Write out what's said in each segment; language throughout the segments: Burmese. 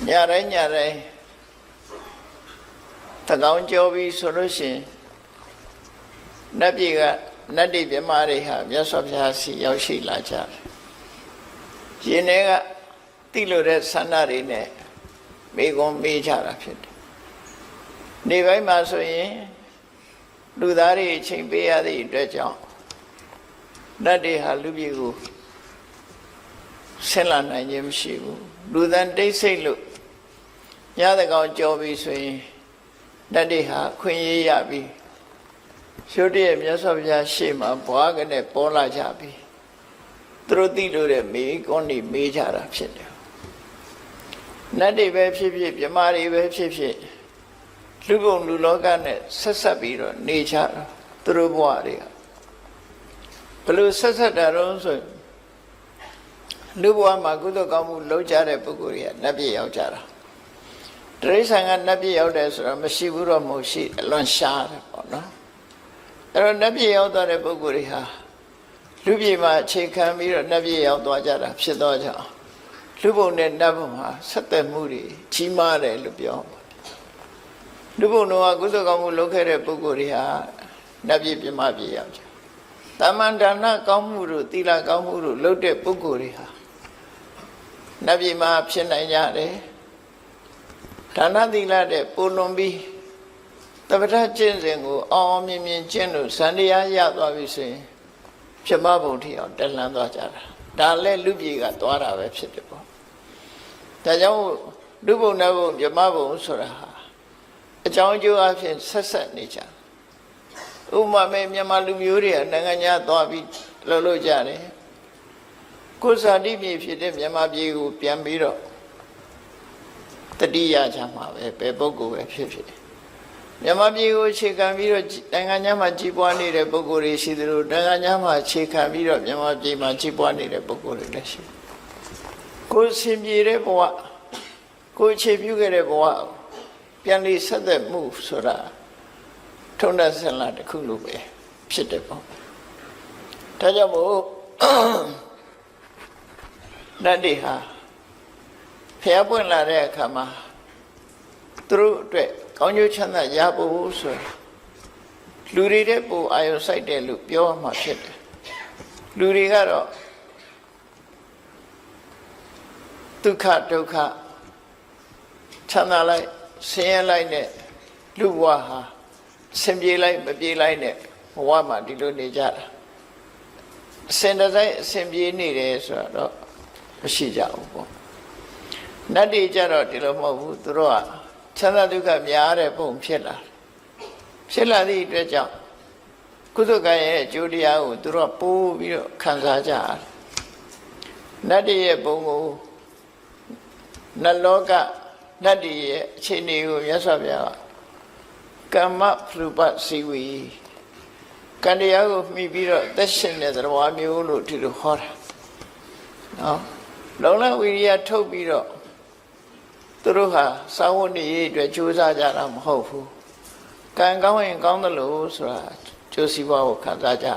nhà đấy thằng ông cho vi số đó xin nắp gì cả nắp đi về mà đi ha nhớ sắp ra xí yêu xí là cha chỉ này cả tỷ lệ đấy sản ra đi này mấy con mấy cha làဖြစ်နေပိုင်းမှာဆိုရင်လူသားတွေအချိန်ပေးရသည့်အတွက်ကြောင့်နတ်တွေဟာလူပြည်ကိုဆင်းလာနိုင်ခြင်းမရှိဘူးလူသားတိတ်ဆိတ်လို့ညတဲ့ကောင်ကြော်ပြီးဆိုရင်နတ်တွေဟာခွင့်ရရပြီးရှုတည်းရဲ့မြတ်စွာဘုရားရှေ့မှာဘွားကနဲ့ပေါ်လာကြပြီသူတို့သိလို့တဲ့မိကွန်းနေမေးကြတာဖြစ်တယ်နတ်တွေပဲဖြစ်ဖြစ်မြမာတွေပဲဖြစ်ဖြစ်လူဘုံလူလောကနဲ့ဆက်ဆက်ပြီးတော့နေကြတာသူတို့ဘဝတွေကဘလို့ဆက်ဆက်တာတော့ဆိုလူဘဝမှာကုသိုလ်ကောင်းမှုလုပ်ကြတဲ့ပုဂ္ဂိုလ်တွေကနတ်ပြည်ရောက်ကြတာတိရစ္ဆာန်ကနတ်ပြည်ရောက်တယ်ဆိုတော့မရှိဘူးတော့မဟုတ်ရှိအလွန်ရှားတယ်ပေါ့နော်အဲ့တော့နတ်ပြည်ရောက်သွားတဲ့ပုဂ္ဂိုလ်တွေဟာလူပြည်မှာအခြေခံပြီးတော့နတ်ပြည်ရောက်သွားကြတာဖြစ်တော့ကြောင့်လူဘုံနဲ့နတ်ဘုံဟာဆက်သက်မှုတွေကြီးမားတယ်လို့ပြောလူဘုံတော်ကကုသိုလ်ကောင်းမှုလုပ်ခဲ့တဲ့ပုဂ္ဂိုလ်တွေဟာနတ်ပြည်ပြမပြည်ရောက်ကြ။တမန်ဒါနကောင်းမှုတို့သီလကောင်းမှုတို့လုပ်တဲ့ပုဂ္ဂိုလ်တွေဟာနတ်ပြည်မှာဖြစ်နိုင်ကြတယ်။ဒါနသီလတဲ့ပိုလွန်ပြီးတပ္ပထကျင့်စဉ်ကိုအောင်မြင်မြင်ကျင့်လို့ဇန်တရားရသွားပြီဆိုရင်ပြမဘုံထီအောင်တက်လှမ်းသွားကြတာ။ဒါလည်းလူပြည်ကသွားတာပဲဖြစ်တယ်ပေါ့။ဒါကြောင့်လူဘုံနတ်ဘုံပြမဘုံဆိုတာဟာအကြောင်းအကျိုးအဖြစ်ဆက်ဆက်နေကြဥပမာမြန်မာလူမျိုးတွေကနိုင်ငံခြားသွားပြီးလှုပ်လို့ကြတယ်ကိုယ်စာတိမြေဖြစ်တဲ့မြန်မာပြည်ကိုပြန်ပြီးတော့တတိယချမှာပဲပုဂ္ဂိုလ်ပဲဖြစ်ဖြစ်မြန်မာပြည်ကိုအခြေခံပြီးတော့နိုင်ငံခြားမှာကြီးပွားနေတဲ့ပုဂ္ဂိုလ်တွေရှိသလိုနိုင်ငံခြားမှာအခြေခံပြီးတော့မြန်မာပြည်မှာကြီးပွားနေတဲ့ပုဂ္ဂိုလ်တွေလည်းရှိကိုယ်ရှင်ပြည်တဲ့ဘဝကိုယ်အခြေပြုခဲ့တဲ့ဘဝပြန်လေးဆက်သက်မှုဆိုတာထုံးတဲ့ဆင်လာတစ်ခုလိုပဲဖြစ်တယ်ပေါ့ဒါကြောင့်မို့နတ်တွေဟာဖျားပွင့်လာတဲ့အခါမှာသူတို့အတွက်ကောင်းကျိုးချမ်းသာရဖို့ဆိုလူတွေတဲ့ပူအာယုစိုက်တယ်လို့ပြောမှဖြစ်တယ်လူတွေကတော့ဒုက္ခဒုက္ခချမ်းသာလိုက်ဆင်းရဲလိုက်နဲ့လူဘဝဟာဆင်ပြေလိုက်မပြေလိုက်နဲ့ဘဝမှာဒီလိုနေကြတာအစင်တစိုက်အစင်ပြေနေတယ်ဆိုတော့မရှိကြဘူးပေါ့နတ်တွေကြတော့ဒီလိုမဟုတ်ဘူးသူတို့ကချမ်းသာဒုက္ခများတဲ့ပုံဖြစ်လာသည့်အတွက်ကြောင့်ကုသကံရဲ့အကျိုးတရားကိုသူတို့ကပိုးပြီးတော့ခံစားကြတယ်နတ်တွေရဲ့ပုံကိုနတ်လောကနတ်တွေရဲ့အခြေအနေကိုမြတ်စွာဘုရားကမ္မဖလူပစီဝီကံတရားကိုမှီပြီးတော့သက်ရှင်တဲ့သဘောမျိုးလို့ဒီလိုဟောတာနော်လုံလဝိရိယထုတ်ပြီးတော့သူတို့ဟာစာဝတ်နေရေးအတွက်ကြိုးစားကြတာမဟုတ်ဘူးကံကောင်းရင်ကောင်းတယ်လို့ဆိုတာကျိုးစီးပွားကိုခံစားကြ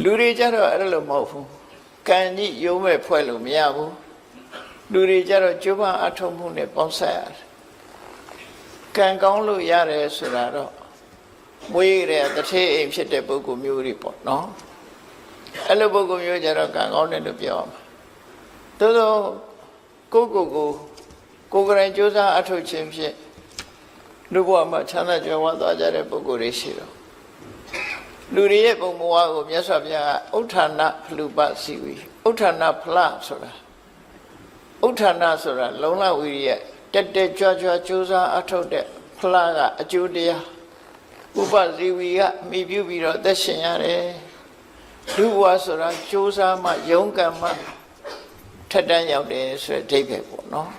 လူတွေကြတော့အဲ့လိုမဟုတ်ဘူးကံကြီးရုံးမဲ့ဖွဲ့လို့မရဘူးလူတွေကြတော့ကျိုးပန်းအထုံးမှုနဲ့ပေါင်းဆက်ရတယ်ကံကောင်းလို့ရတယ်ဆိုတာတော့မွေးတဲ့တထေးအိမ်ဖြစ်တဲ့ပုဂ္ဂိုလ်မျိုးတွေပေါ့နော်အဲ့လိုပုဂ္ဂိုလ်မျိုးကြတော့ကံကောင်းတယ်လို့ပြောရမှာသို့သောကိုယ်ကရင်ကြိုးစားအထုပ်ခြင်းဖြင့်လူဘဝမှာချမ်းသာကြွယ်ဝသွားကြတဲ့ပုဂ္ဂိုလ်တွေရှိတော့လူတွေရဲ့ပုံဘဝကိုမြတ်စွာဘုရားကဥဋ္ဌာဏဖလူပစီဝီဥဋ္ဌာဏဖလဆိုတာဥဋ္ဌာဏဆိုတာလုံလဝီရိယတက်ကြွကြိုးစားအထုတ်တဲ့ဖလကအကျိုးတရားဥပဇီဝီကမိပြုပြီးတော့သက်ရှင်ရတယ်လူဘဝဆိုတာကြိုးစားမှယုံကံမှထက်တန်းရောက်တယ်ဆိုတဲ့အဓိပ္ပာယ်ပေါ့နော်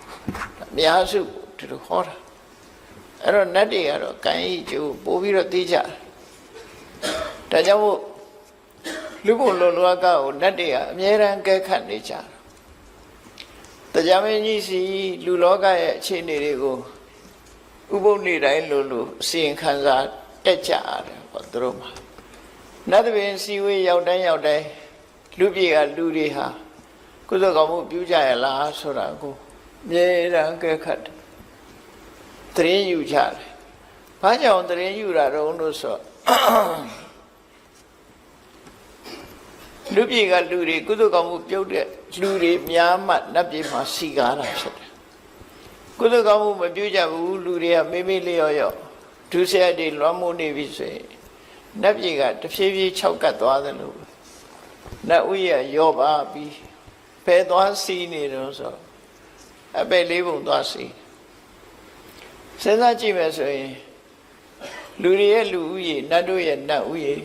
အများစုဒီလိုဟောတာအဲ့တော့နတ်တွေကတော့ကံဤကျိုးပို့ပြီးတော့သိကြတယ်ဒါကြောင့်မို့လူဘုံလောကကိုနတ်တွေကအမြဲတမ်းကဲခတ်နေကြတယ်တရားမင်းကြီးစီလူလောကရဲ့အခြေအနေတွေကိုဥပုပ်နေတိုင်းလို့အစီရင်ခံစာတက်ကြရတယ်ပေါ့သူတို့မှာနတ်တပင်စီဝေးရောက်တိုင်း လူပြေကလူတွေဟာကုသိုလ်ကောင်းမှုပြုကြရလားဆိုတာကိုအမြဲတမ်းကဲခတ်တယ်တရင်ယူကြတယ်ဘာကြောင့်တရင်ယူတာတော့လို့ဆိုလူပြေကလူတွေကုသိုလ်ကောင်းမှုပြုတဲ့လူတွေများမှနတ်ပြည်မှာစီကားတာဖြစ်တယ်ကုသိုလ်ကောင်းမှုမပြုကြဘူးလူတွေကမေးမေးလျော့လျော့ဒုစရိုက်တွေလွှမ်းမိုးနေပြီဆိုရင်နတ်ပြည်ကတဖြည်းဖြည်းခြောက်ကပ်သွားတယ်လို့နတ်ဥယျာရောပါပြီးဖယ်သွားစီးနေတော့ဆိုအပယ်လေးပုံသွားစီးစဉ်းစားကြည့်မယ်ဆိုရင်လူတွေရဲ့လူဥယျာနတ်တို့ရဲ့နတ်ဥယျာ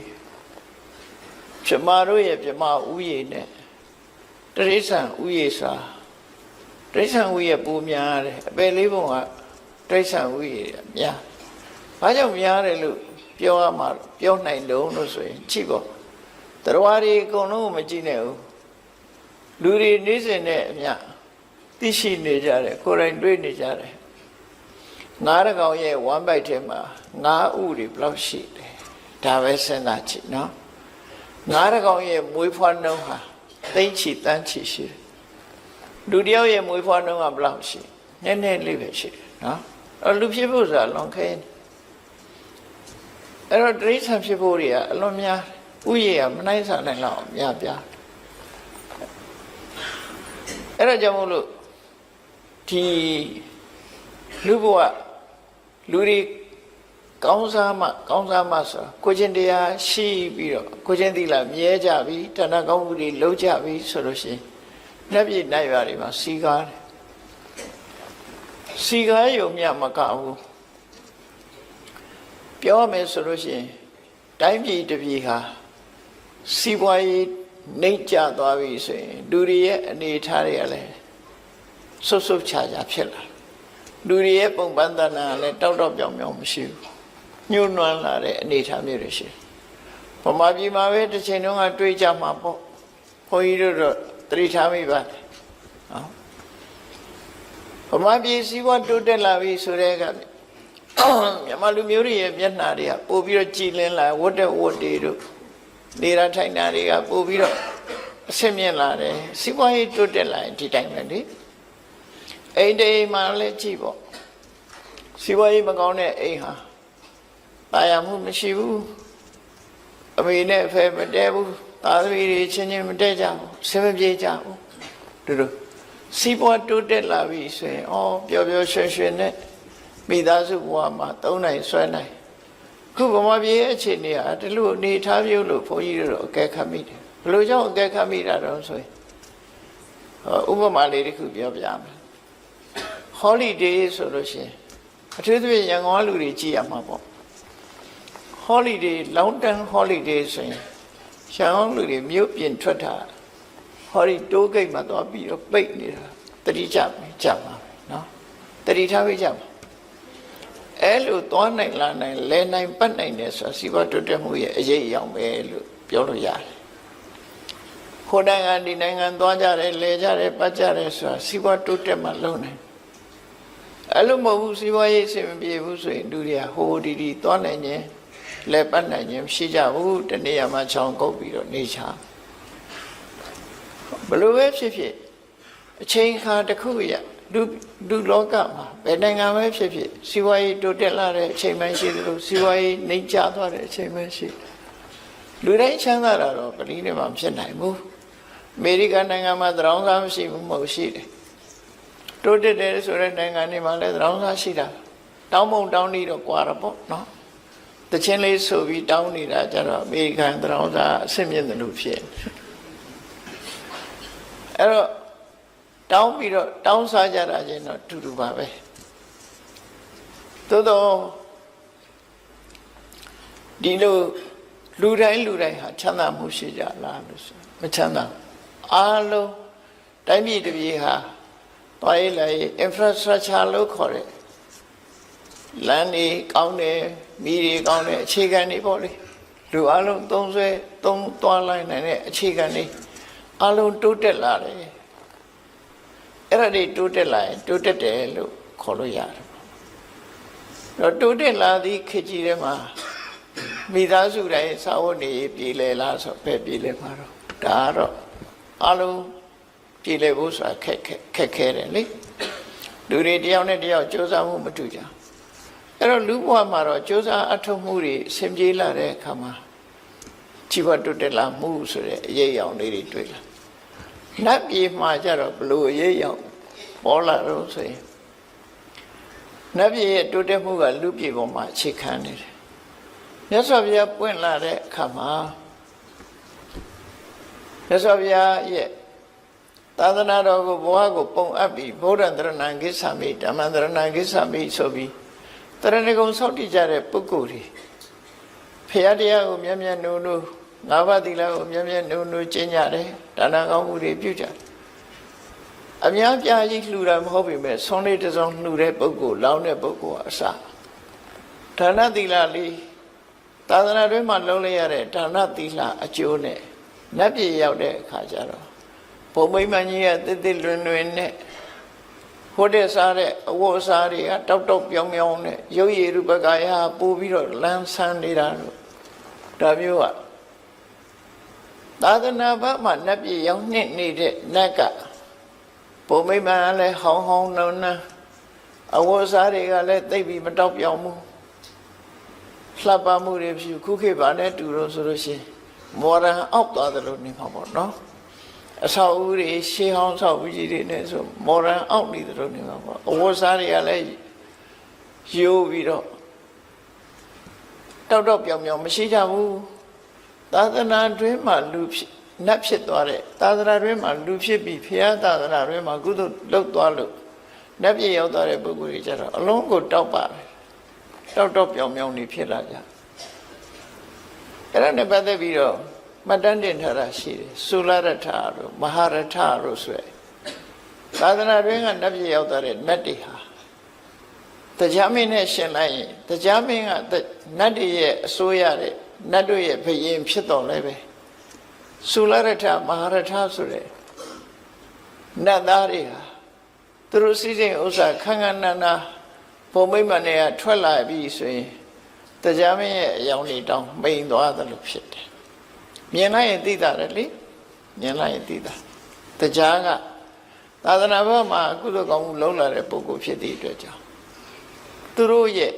ပြမတို့ရဲ့ပြမဥယျာနဲ့တရိစ္ဆာန်ဥယျာစာတရိစ္ဆာန်ဥယျာပူများတယ်အပယ်လေးပုံကတရိစ္ဆာန်ဥယျာများဘာကြောင့်များတယ်လို့ပြောရမှာပြောနိုင်တော့လို့ဆိုရင်ကြည့်ပေါ့တရားတွေအကုန်လုံးမကြည့်နဲ့ဘူးလူတွေနေစဉ်နဲ့အမျှသိရှိနေကြတယ်ကိုယ်တိုင်တွေ့နေကြတယ်ငါးရကောင်ရဲ့ဝမ်းပိုက်ထဲမှာငါးဥတွေဘယ်လောက်ရှိတယ်ဒါပဲစဉ်းစားကြည့်နော်ငါးရကောင်ရဲ့မွေးဖွားနှုန်းဟာသိမ့်ချီတန်းချီရှိတယ်လူတယောက်ရဲ့မွေးဖွားနှုန်းကဘယ်လောက်ရှိနည်းနည်းလေးပဲရှိတယ်နော်လူဖြစ်ဖို့ဆိုတာလွန်ခဲနေအဲ့တော့တိရစ္ဆာန်ဖြစ်ဖို့တွေကအလွန်များဥယျာမနိုင်စားနိုင်လောက်များပြားအဲ့ဒါကြောင့်မို့လို့ဒီလူဘဝလူတွေကောင်းစားမှဆိုကိုချင်းတရားရှိပြီးတော့ကိုချင်းသီလမြဲကြပြီတဏှာကောင်းမှုတွေလုံးကြပြီဆိုလို့ရှိရင်လက်ပြည့်နိုင်ရွာတွေမှာစီကားတယ်စီကားရုံမြမကဘူးပြောမယ်ဆိုလို့ရှိရင်တိုင်းပြည်တစ်ပြည်ဟာစီးပွားရေးနှိမ့်ကျသွားပြီဆိုရင်လူတွေရဲ့အနေအထားတွေကလည်းဆုတ်ဆုတ်ချာချာဖြစ်လာလူတွေရဲ့ပုံပန်းတဏ္ဍာလည်းတောက်တောက်ပြောင်ပြောင်မရှိဘူးညှို့နှွမ်းလာတဲ့အနေအထားမျိုးတွေရှိဗမာပြည်မှာပဲတစ်ချိန်လုံးကတွေးကြမှာပေါ့ဘုန်းကြီးတို့တော့သတိထားမိပါတယ်နော်ဗမာပြည်စီးပွားတိုးတက်လာပြီဆိုတဲ့ကမြန်မာလူမျိုးတွေရဲ့မျက်နှာတွေကပို့ပြီးတော့ကြည်လင်းလာဝတ်တဲ့ဝတ်တွေတို့နေရာထိုင်တာတွေကပို့ပြီးတော့အဆင့်မြင့်လာတယ်စီးပွားရေးတိုးတက်လာရင်ဒီတိုင်းပဲလေအိမ်တိမ်မှာလည်းကြည့်ပေါ့စီးပွားရေးမကောင်းတဲ့အိမ်ဟာတာယာမှုမရှိဘူးအမေနဲ့အဖေမတည့်ဘူးသားသမီးတွေချင်းချင်းမတည့်ကြဘူးဆင်မပြေကြဘူးတို့စီးပွားတိုးတက်လာပြီဆိုရင်ပျော်ပျော်ရွှင်ရွှင်နဲ့မိသားစုဘဝမှာသုံးနိုင်ဆွဲနိုင်ခုဗမာပြည်ရဲ့အခြေအနေဟာဒီလိုအနေထားမျိုးလို့ဘုန်းကြီးတို့အကဲခတ်မိတယ်ဘယ်လိုကြောင့်အကဲခတ်မိတာတော့ဆိုရင်ဥပမာလေးတစ်ခုပြောပြမယ် holiday ဆိုလို့ရှိရင်အထူးသဖြင့်ရန်ကုန်လူတွေကြည့်ရမှာပေါ့ holiday long term holiday ဆိုရင်ရန်ကုန်လူတွေမြို့ပြင်ထွက်တာ holiday တိုးဂိတ်မှာသွားပြီးတော့ပိတ်နေတာတတိကြမယ်ကြမှာနော်တတိထားပေးကြမှာအဲ့လိုသွားနိုင်လာနိုင်လဲနိုင်ပတ်နိုင်တယ်ဆိုတာစီးပွားတိုးတက်မှုရဲ့အရေးအယောင်ပဲလို့ပြောလို့ရတယ်။ခိုးနိုင်ငံဒီနိုင်ငံသွားကြတယ်လဲကြတယ်ပတ်ကြတယ်ဆိုတာစီးပွားတိုးတက်မှလုံးနိုင်အဲ့လိုမဟုတ်ဘူးစီးပွားရေးအဆင်မပြေဘူးဆိုရင်လူတွေကဟိုဒီသွားနိုင်ခြင်းလဲပတ်နိုင်ခြင်းမရှိကြဘူးတနေ့မှချောင်းကုတ်ပြီးတော့နေချာဘလို့ပဲဖြစ်ဖြစ်အချိန်ခါတစ်ခုရလူလောကမှာဘယ်နိုင်ငံပဲဖြစ်ဖြစ်စီးပွားရေးတိုးတက်လာတဲ့အချိန်မှရှိတယ်လို့စီးပွားရေးနှိမ့်ကျသွားတဲ့အချိန်မှရှိလူတိုင်းချမ်းသာတာတော့ပလီနဲ့မှမဖြစ်နိုင်ဘူးအမေရိကန်နိုင်ငံမှာသရောင်းစားမရှိဘူးမဟုတ်ရှိတယ်တိုးတက်တယ်ဆိုတဲ့နိုင်ငံတွေမှာလည်းသရောင်းစားရှိတာတောင်းပုံတောင်းနေတော့ကွာတော့ပေါ့နော်တချင်းလေးဆိုပြီးတောင်းနေတာကြတော့အမေရိကန်သရောင်းစားအဆင့်မြင့်တယ်လို့ဖြစ်အဲ့တော့တောင်းပြီးတော့တောင်းစားကြတာချင်းတော့တူတူပါပဲသို့တော့ဒီလိုလူတိုင်းဟာချမ်းသာမှုရှိကြလားလို့ဆိုမချမ်းသာအားလုံးတိုင်းပြည်တစ်ပြည်ဟာတွားရေးလိုက် infrastructure လို့ခေါ်တဲ့လမ်းတွေကောင်းတယ်မီးတွေကောင်းတယ်အခြေခံတွေပေါ့လေလူအားလုံးသုံးသွားလိုက်နိုင်တဲ့အခြေခံတွေအားလုံးတိုးတက်လာတယ်အဲ့ဒါတွေတိုးတက်လာရင်တိုးတက်တယ်လို့ခေါ်လို့ရတယ်တော့တိုးတက်လာသည့်ခေတ်ကြီးထဲမှာမိသားစုတိုင်းစာဝတ်နေပြည်လဲလားဆိုပဲပြည်လဲမှာတော့ ဒါတော့အလုံးကြည်လေဖို့ဆိုတာခက်ခဲတယ်လေလူတွေတယောက်နဲ့တယောက်ကြိုးစားမှုမတူကြအဲ့တော့လူဘဝမှာတော့ကြိုးစားအထောက်မှုတွေဆင်ပြေလာတဲ့အခါမှာជីវတုတက်လာမှုဆိုတဲ့အရေးအယောင်လေးတွေတွေ့လာနတ်ပြည်မှာကြတော့ဘလို့အရေးအယောင်ပေါ်လာတော့ဆိုရင်နတ်ပြည်ရဲ့တိုးတက်မှုကလူပြည်ပေါ်မှာအခြေခံနေတယ်မြတ်စွာဘုရားပွင့်လာတဲ့အခါမှာမြတ်စွာဘုရားရဲ့သာသနာတော်ကိုဘဝကိုပုံအပ်ပြီးဗုဒ္ဓံတရဏံကိစ္ဆာမိဓမ္မံတရဏံကိစ္ဆာမိဆိုပြီးတရဏဂုံဆောက်တည်ကြတဲ့ပုဂ္ဂိုလ်တွေဖရာတရားကိုမြတ်မြတ်နိုးနိုးငါးပါးသီလကိုမြတ်မြတ်နိုးနိုးကျင့်ကြတယ်ဒါနကောင်းမှုတွေပြုကြတယ်အများပြားကြီးလှူတာမဟုတ်ပေမဲ့ဆုံးလေးတစ်စုံလှူတဲ့ပုဂ္ဂိုလ်လောင်းတဲ့ပုဂ္ဂိုလ်အစဒါနသီလလေးသာသနာတွင်မှာလုံးလိုက်ရတဲ့ဒါနသီလအကျိုးနဲ့နတ်ပြည်ရောက်တဲ့အခါကျတော့ဘုံမိမ္မကြီးကတစ်တစ်လွင်လွင်နဲ့ဟိုတဲ့စားတဲ့အဝတ်အစားတွေကတောက်တောက်ပြောင်းပြောင်းနဲ့ရုပ်ရည်ရူပကာယပို့ပြီးတော့လန်းဆန်းနေတာလို့ဒါမျိုးကသာသနာ့ဘက်မှာနတ်ပြည်ရောက်နေတဲ့နတ်ကဘုံမိမ္မာလည်းဟောင်းဟောင်းနှုံနှံအဝတ်အစားတွေကလည်းသိပ်ပြီးမတောက်ပြောင်ဘူးလှပမှုတွေဖြူခုခေတ်ပါနဲ့တူလို့ဆိုလို့ရှိရင်မော်ဒန်အောက်သွားတယ်လို့နေမှာပေါ့နော်အဆောက်အဦတွေရှေးဟောင်းဆောက်ဦးကြီးတွေနဲ့ဆိုမော်ဒန်အောက်နေတယ်လို့နေမှာပေါ့အဝတ်အစားတွေကလည်းရိုးပြီးတော့တောက်တောက်ပြောင်ပြောင်မရှိကြဘူးသာသနာတွင်မှာလူနတ်ဖြစ်သွားတဲ့သာသနာတွင်မှာလူဖြစ်ပြီးဖရာသာသနာတွင်မှာကုသိုလ်လုပ်သွားလို့နတ်ပြည်ရောက်သွားတဲ့ပုဂ္ဂိုလ်တွေကျတော့အလုံးကိုတောက်ပါတယ်တောက်တော့ပြောင်ပြောင်နေဖြစ်လာကြအဲ့ဒါနဲ့ပတ်သက်ပြီးတော့မှတ်တမ်းတင်ထားတာရှိတယ်သုလရထတို့မဟာရထတို့ဆိုရယ်သာသနာတွင်ကနတ်ပြည်ရောက်သွားတဲ့နတ်တွေဟာတရားမင်းနဲ့ရှင်လိုက်ရင်တရားမင်းကနတ်တွေရဲ့အစိုးရတဲ့နတ်တို့ရဲ့ဘယင်ဖြစ်တော်လဲပဲသုလရထမဟာရထဆိုတဲ့နတ်သားတွေဟာသူတို့စီစဉ်ဥစ္စာခန်းခန်းနာနာဘုံမိမ္မာနဲ့ထွက်လာပြီဆိုရင်တရားမင်းရဲ့အယောင်တွေတောင်းမိန်သွားတယ်လို့ဖြစ်တယ်မြင်လိုက်ရင်သိတာလေမြင်လိုက်ရင်သိတာတရားကသာသနာ့ဘက်မှာကုသိုလ်ကောင်းမှုလုံးလာတဲ့ပုဂ္ဂိုလ်ဖြစ်သည့်အတွက်ကြောင့်သူတို့ရဲ့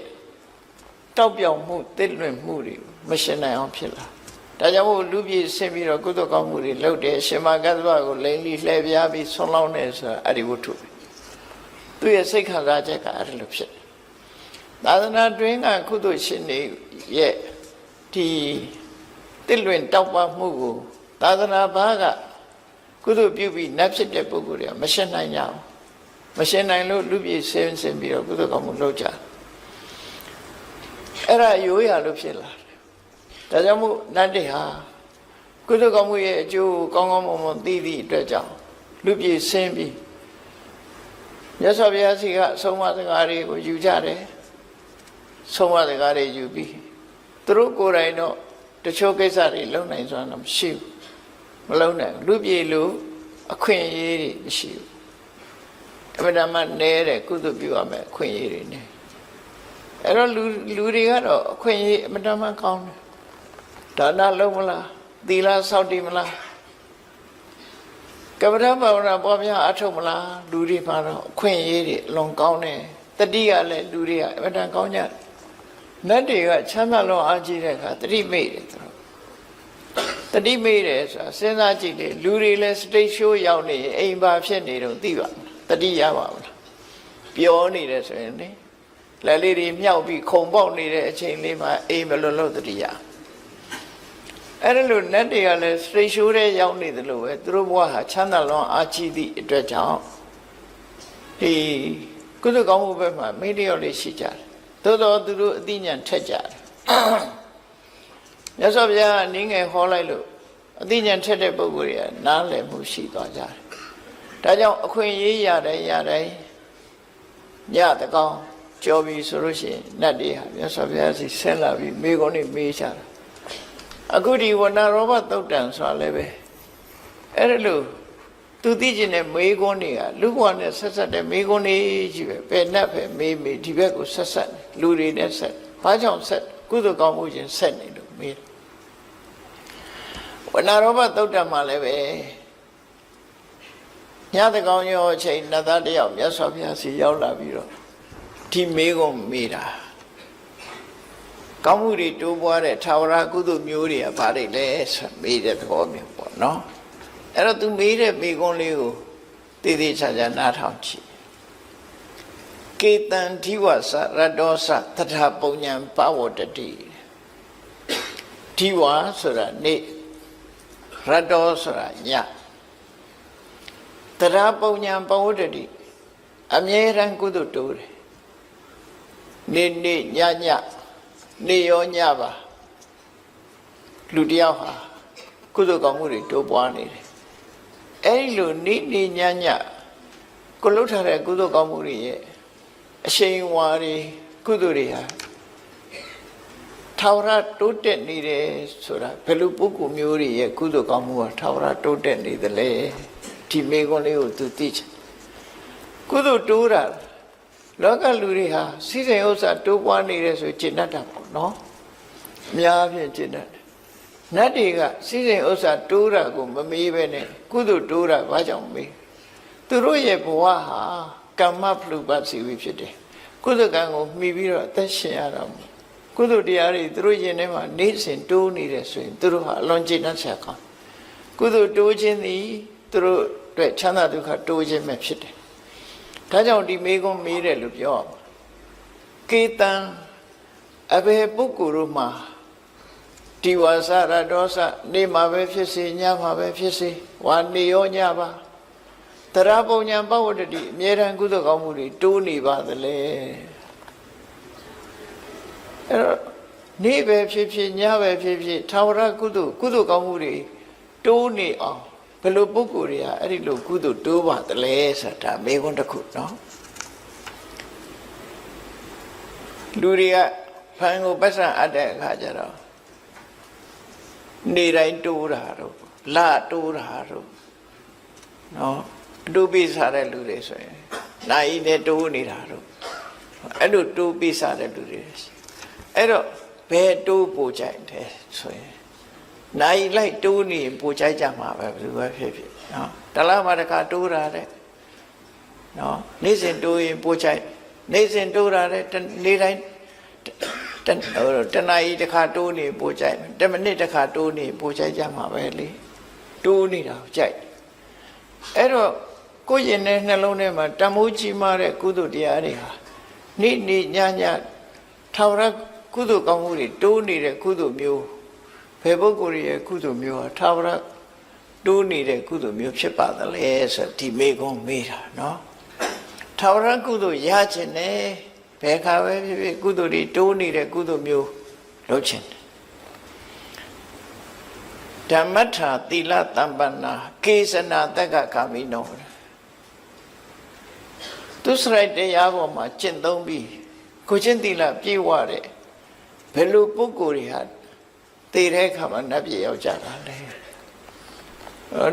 တောက်ပြောင်မှုတစ်လွင်မှုတွေမရှင်းနိုင်အောင်ဖြစ်လာဒါကြောင့်မို့လူပြည်ဆင်းပြီးတော့ကုသိုလ်ကောင်းမှုတွေလုပ်တယ်ရှင်မကသဗ္ဗကိုလိမ့်လိလှည့်ပြားပြီးဆွန်းလောင်းတယ်ဆိုတာအဲ့ဒီဝတ္ထုသူရဲ့စိတ်ခံစားချက်ကအဲ့ဒါလိုဖြစ်တယ်သာသနာတွင်ကကုသိုလ်ရှင်တွေရဲ့ဒီတစ်လွင်တောက်ပမှုကိုသာသနာဘာကကုသိုလ်ပြုပြီးနတ်ဖြစ်တဲ့ပုဂ္ဂိုလ်တွေကမရှင်းနိုင်ကြဘူးမရှင်းနိုင်လို့လူပြည်ဆင်းပြီးတော့ကုသိုလ်ကောင်းမှုလုပ်ကြအဲ့ဒါရိုးရလို့ဖြစ်လာတယ်ဒါကြောင့်မို့နတ်တွေဟာကုသိုလ်ကောင်းမှုရဲ့အကျိုးကောင်းကောင်းမွန်မွန်သိသည့်အတွက်ကြောင့်လူပြည်ဆင်းပြီးမြတ်စွာဘုရားစီကအဆုံးအမစကားတွေကိုယူကြတယ်ဆုံးမစကားတွေယူပြီးသူတို့ကိုယ်တိုင်တော့တချို့ကိစ္စတွေလုံနိုင်စွမ်းတော့မရှိဘူးမလုံနိုင်လူပြည်လူအခွင့်အရေးတွေမရှိဘူးအမှန်တမ်းနဲတဲ့ကုသိုလ်ပြုရမယ်အခွင့်အရေးတွေနဲ့အဲ့တော့လူတွေကတော့အခွင့်အရေးအမှန်တမ်းကောင်းတယ်ဒါနလုံးမလားသီလစောင့်တည်မလားကပ္ပဋ္ဌဘာဝနာပေါ်များအထုတ်မလားလူတွေမှာတော့အခွင့်အရေးတွေအလွန်ကောင်းတယ်တတိကလည်းလူတွေကအမှန်တမ်းကောင်းကြတယ်နတ်တွေကချမ်းသာလွန်အားကြီးတဲ့အခါတတိမိတ်တယ်သူတို့တတိမိတ်တယ်ဆိုတာစဉ်းစားကြည့်လေလူတွေလည်းစတိတ်ရှိုးရောက်နေအိမ်ပါဖြစ်နေတော့သိပါမလားတတိရပါမလားပြောနေတယ်ဆိုရင်လေလက်လေးတွေမြောက်ပြီးခုံပေါက်နေတဲ့အချိန်လေးမှာအိမ်မလွတ်လို့တတိရအဲ့ဒါလို့နတ်တွေကလည်းစတိတ်ရှိုးတဲ့ရောက်နေတယ်လို့ပဲသူတို့ဘဝဟာချမ်းသာလွန်အားကြီးသည့်အတွက်ကြောင့်ဒီကုသကောင်းမှုဘက်မှာမိတ္တရောလေးရှိကြတယ်သို့တော်သူတို့အသိဉာဏ်ထက်ကြတယ်မြတ်စွာဘုရားကနင်းငယ်ဟောလိုက်လို့အသိဉာဏ်ထက်တဲ့ပုဂ္ဂိုလ်တွေကနားလည်မှုရှိသွားကြတယ်ဒါကြောင့်အခွင့်အရေးရတယ်ညတကောင်ကြော်ပြီဆိုလို့ရှိရင်နတ်တွေဟာမြတ်စွာဘုရားစီဆင်းလာပြီးမိကုံးနေမေးကြတာအခုဒီဝဏ္ဏရောဘသုတ်တံဆိုတာလည်းပဲအဲ့ဒါလို့သူသိကျင်တဲ့မေးခွန်းတွေကလူဘဝနဲ့ဆက်ဆက်တဲ့မေးခွန်းတွေကြီးပဲဘယ်နဲ့ပဲမေးဒီဘက်ကိုဆက်ဆက်လူတွေနဲ့ဆက်ဘာကြောင့်ဆက်ကုသိုလ်ကောင်းမှုချင်းဆက်နေလို့မေးအ ဝဏရောဘသုတ်တံမှာလည်းပဲညတကောင်ရောအချိန်နတ်သားတယောက်မြတ်စွာဘုရားစီရောက်လာပြီးတော့ဒီမေးခွန်းမေးတာကောင်းမှုတွေတိုးပွားတဲ့ထာဝရကုသိုလ်မျိုးတွေကဘာတွေလဲဆိုမေးတဲ့သဘောမျိုးပေါ့နော်အဲ့တော့သူမေးတဲ့မေးခွန်းလေးကိုတည်တည်ချာချာနားထောင်ကြည့်ကေတံဓိဝဆရတ္တောသတ္ထပုံညာပဝတ္တိဓိဝဆိုတာနေ့ရတ္တောဆိုတာညတရာပုံညာပဝတ္တိအမြဲတမ်းကုသိုလ်တိုးတယ်နေ့နေ့ညညနေ့ရောညပါလူတယောက်ဟာကုသိုလ်ကောင်းမှုတွေတိုးပွားနေတယ်အဲ့ဒီလိုနေ့နေ့ညညကိုလှုပ်ထားတဲ့ကုသိုလ်ကောင်းမှုတွေရဲ့အရှိန်ဝါတွေကုသိုလ်တွေဟာထာဝရတိုးတက်နေတယ်ဆိုတာဘယ်လိုပုဂ္ဂိုလ်မျိုးတွေရဲ့ကုသိုလ်ကောင်းမှုဟာထာဝရတိုးတက်နေသလဲဒီမေခွန်းလေးကိုသူသိချင်ကုသိုလ်တိုးတာလောကလူတွေဟာစီးစိမ်ဥစ္စာတိုးပွားနေတယ်ဆိုကျင့်တတ်တာပေါ့နော်အများဖြင့်ကျင့်တတ်တယ်နတ်တွေကစီးစိမ်ဥစ္စာတိုးတာကိုမမေးပဲနဲ့ကုသိုလ်တိုးတာဘာကြောင့်မေးသူတို့ရဲ့ဘဝဟာကမ္မဖလူပစီဝိဖြစ်တယ်ကုသိုလ်ကံကိုမှီပြီးတော့အသက်ရှင်ရတာကုသိုလ်တရားတွေသူတို့ရင်ထဲမှာနေ့စဉ်တိုးနေတယ်ဆိုရင်သူတို့ဟာအလွန်ကျင့်တတ်ချက်ကောင်းကုသိုလ်တိုးခြင်းသည်သူတို့အတွက်ချမ်းသာဒုက္ခတိုးခြင်းပဲဖြစ်တယ်ဒါကြောင့်ဒီမေခွန်းမေးတယ်လို့ပြောအောင်ကေတံအဘယ်ပုဂ္ဂိုလ်တို့မှာဒီဝါစရတောစနေမှာပဲဖြစ်စေညမှာပဲဖြစ်စေဝါနေရောညပါတရာပုံညာပဝတ္တိအမြဲတမ်းကုသိုလ်ကောင်းမှုတွေတိုးနေပါသလဲအဲ့တော့နေ့ပဲဖြစ်ဖြစ်ညပဲဖြစ်ဖြစ်ထာဝရကုသိုလ်ကောင်းမှုတွေတိုးနေအောင်ဘယ်လိုပုဂ္ဂိုလ်တွေကအဲ့ဒီလိုကုသိုလ်တိုးပါသလဲဆိုတာမေးခွန်းတစ်ခုနော်လူတွေကဖန်ကိုပတ်စံအပ်တဲ့အခါကျတော့နေတိုင်းတိုးတာတော့လတိုးတာတော့နော်အတူပိစားတဲ့လူတွေဆိုရင်နိုင်နဲ့တိုးနေတာတော့အဲ့လိုတိုးပိစားတဲ့လူတွေအဲ့တော့ဘယ်တိုးပို့ကြိုက်တယ်ဆိုရင်နိုင်လိုက်တိုးနေပို့ကြိုက်ကြမှာပဲဘယ်လိုပဲဖြစ်ဖြစ်နော်တလားမှာတခါတိုးတာတဲ့နော်နေ့စဉ်တိုးရင်ပို့ကြိုက်နေ့စဉ်တိုးတာတဲ့နေ့တိုင်းတနာရီတခါတိုးနေပို့ကြိုက်10မိနစ်တခါတိုးနေပို့ကြိုက်ကြမှာပဲလေတိုးနေတာကြိုက်အဲ့တော့ကိုယ်ရင်တဲ့နှလုံးထဲမှာတမိုးကြီးမားတဲ့ကုသိုလ်တရားတွေဟာနေ့နေ့ညညထာဝရကုသိုလ်ကောင်းမှုတွေတိုးနေတဲ့ကုသိုလ်မျိုးဘယ်ပုဂ္ဂိုလ်ရဲ့ကုသိုလ်မျိုးဟာထာဝရတိုးနေတဲ့ကုသိုလ်မျိုးဖြစ်ပါသလဲဆိုဒီမေကုန်းမေးတာနော်ထာဝရကုသိုလ်ရခြင်းနဲ့ဘယ်ခါပဲဖြစ်ဖြစ်ကုသိုလ်တွေတိုးနေတဲ့ကုသိုလ်မျိုးလုပ်ခြင်းဓမ္မထာသီလတမ္ပန္နာကေသနာတက္ကကာမိနောသူစရိုက်တရားပေါ်မှာကျင့်သုံးပြီးကိုချင်းသီလပြည့်ဝတဲ့ဘယ်လိုပုဂ္ဂိုလ်တွေဟာတည်တဲ့အခါမှာနတ်ပြည်ရောက်ကြတာလဲ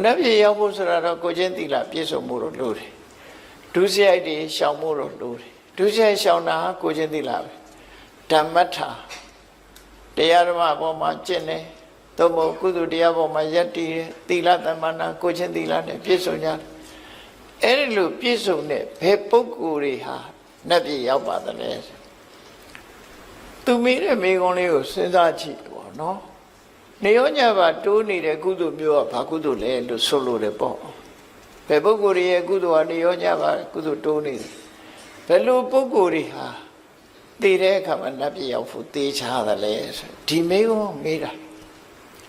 နတ်ပြည်ရောက်ဖို့ဆိုတာတော့ကိုချင်းသီလပြည့်စုံမှုတော့လိုတယ်ဒုစရိုက်တွေရှောင်မှုတော့လိုတယ်ဒုစရိုက်ရှောင်တာကိုချင်းသီလပဲဓမ္မထာတရားဓမ္မပေါ်မှာကျင့်တယ်သို့မဟုတ်ကုသိုလ်တရားပေါ်မှာယက်တည်တယ်သီလတမ္ပန္နာကိုချင်းသီလနဲ့ပြည့်စုံကြတယ်အဲ့ဒီလိုပြည့်စုံတဲ့ဘယ်ပုဂ္ဂိုလ်တွေဟာနတ်ပြည်ရောက်ပါသလဲသူမေးတဲ့မေးခွန်းလေးကိုစဉ်းစားကြည့်ပေါ့နော်နေရောညပါတိုးနေတဲ့ကုသိုလ်မျိုးကဘာကုသိုလ်လဲလို့ဆိုလို့တယ်ပေါ့ဘယ်ပုဂ္ဂိုလ်ရဲ့ကုသိုလ်ဟာနေရောညပါကုသိုလ်တိုးနေတယ်ဘယ်လိုပုဂ္ဂိုလ်တွေဟာတည်တဲ့အခါမှာနတ်ပြည်ရောက်ဖို့တေးချတယ်လဲဒီမေးခွန်းမေးတာ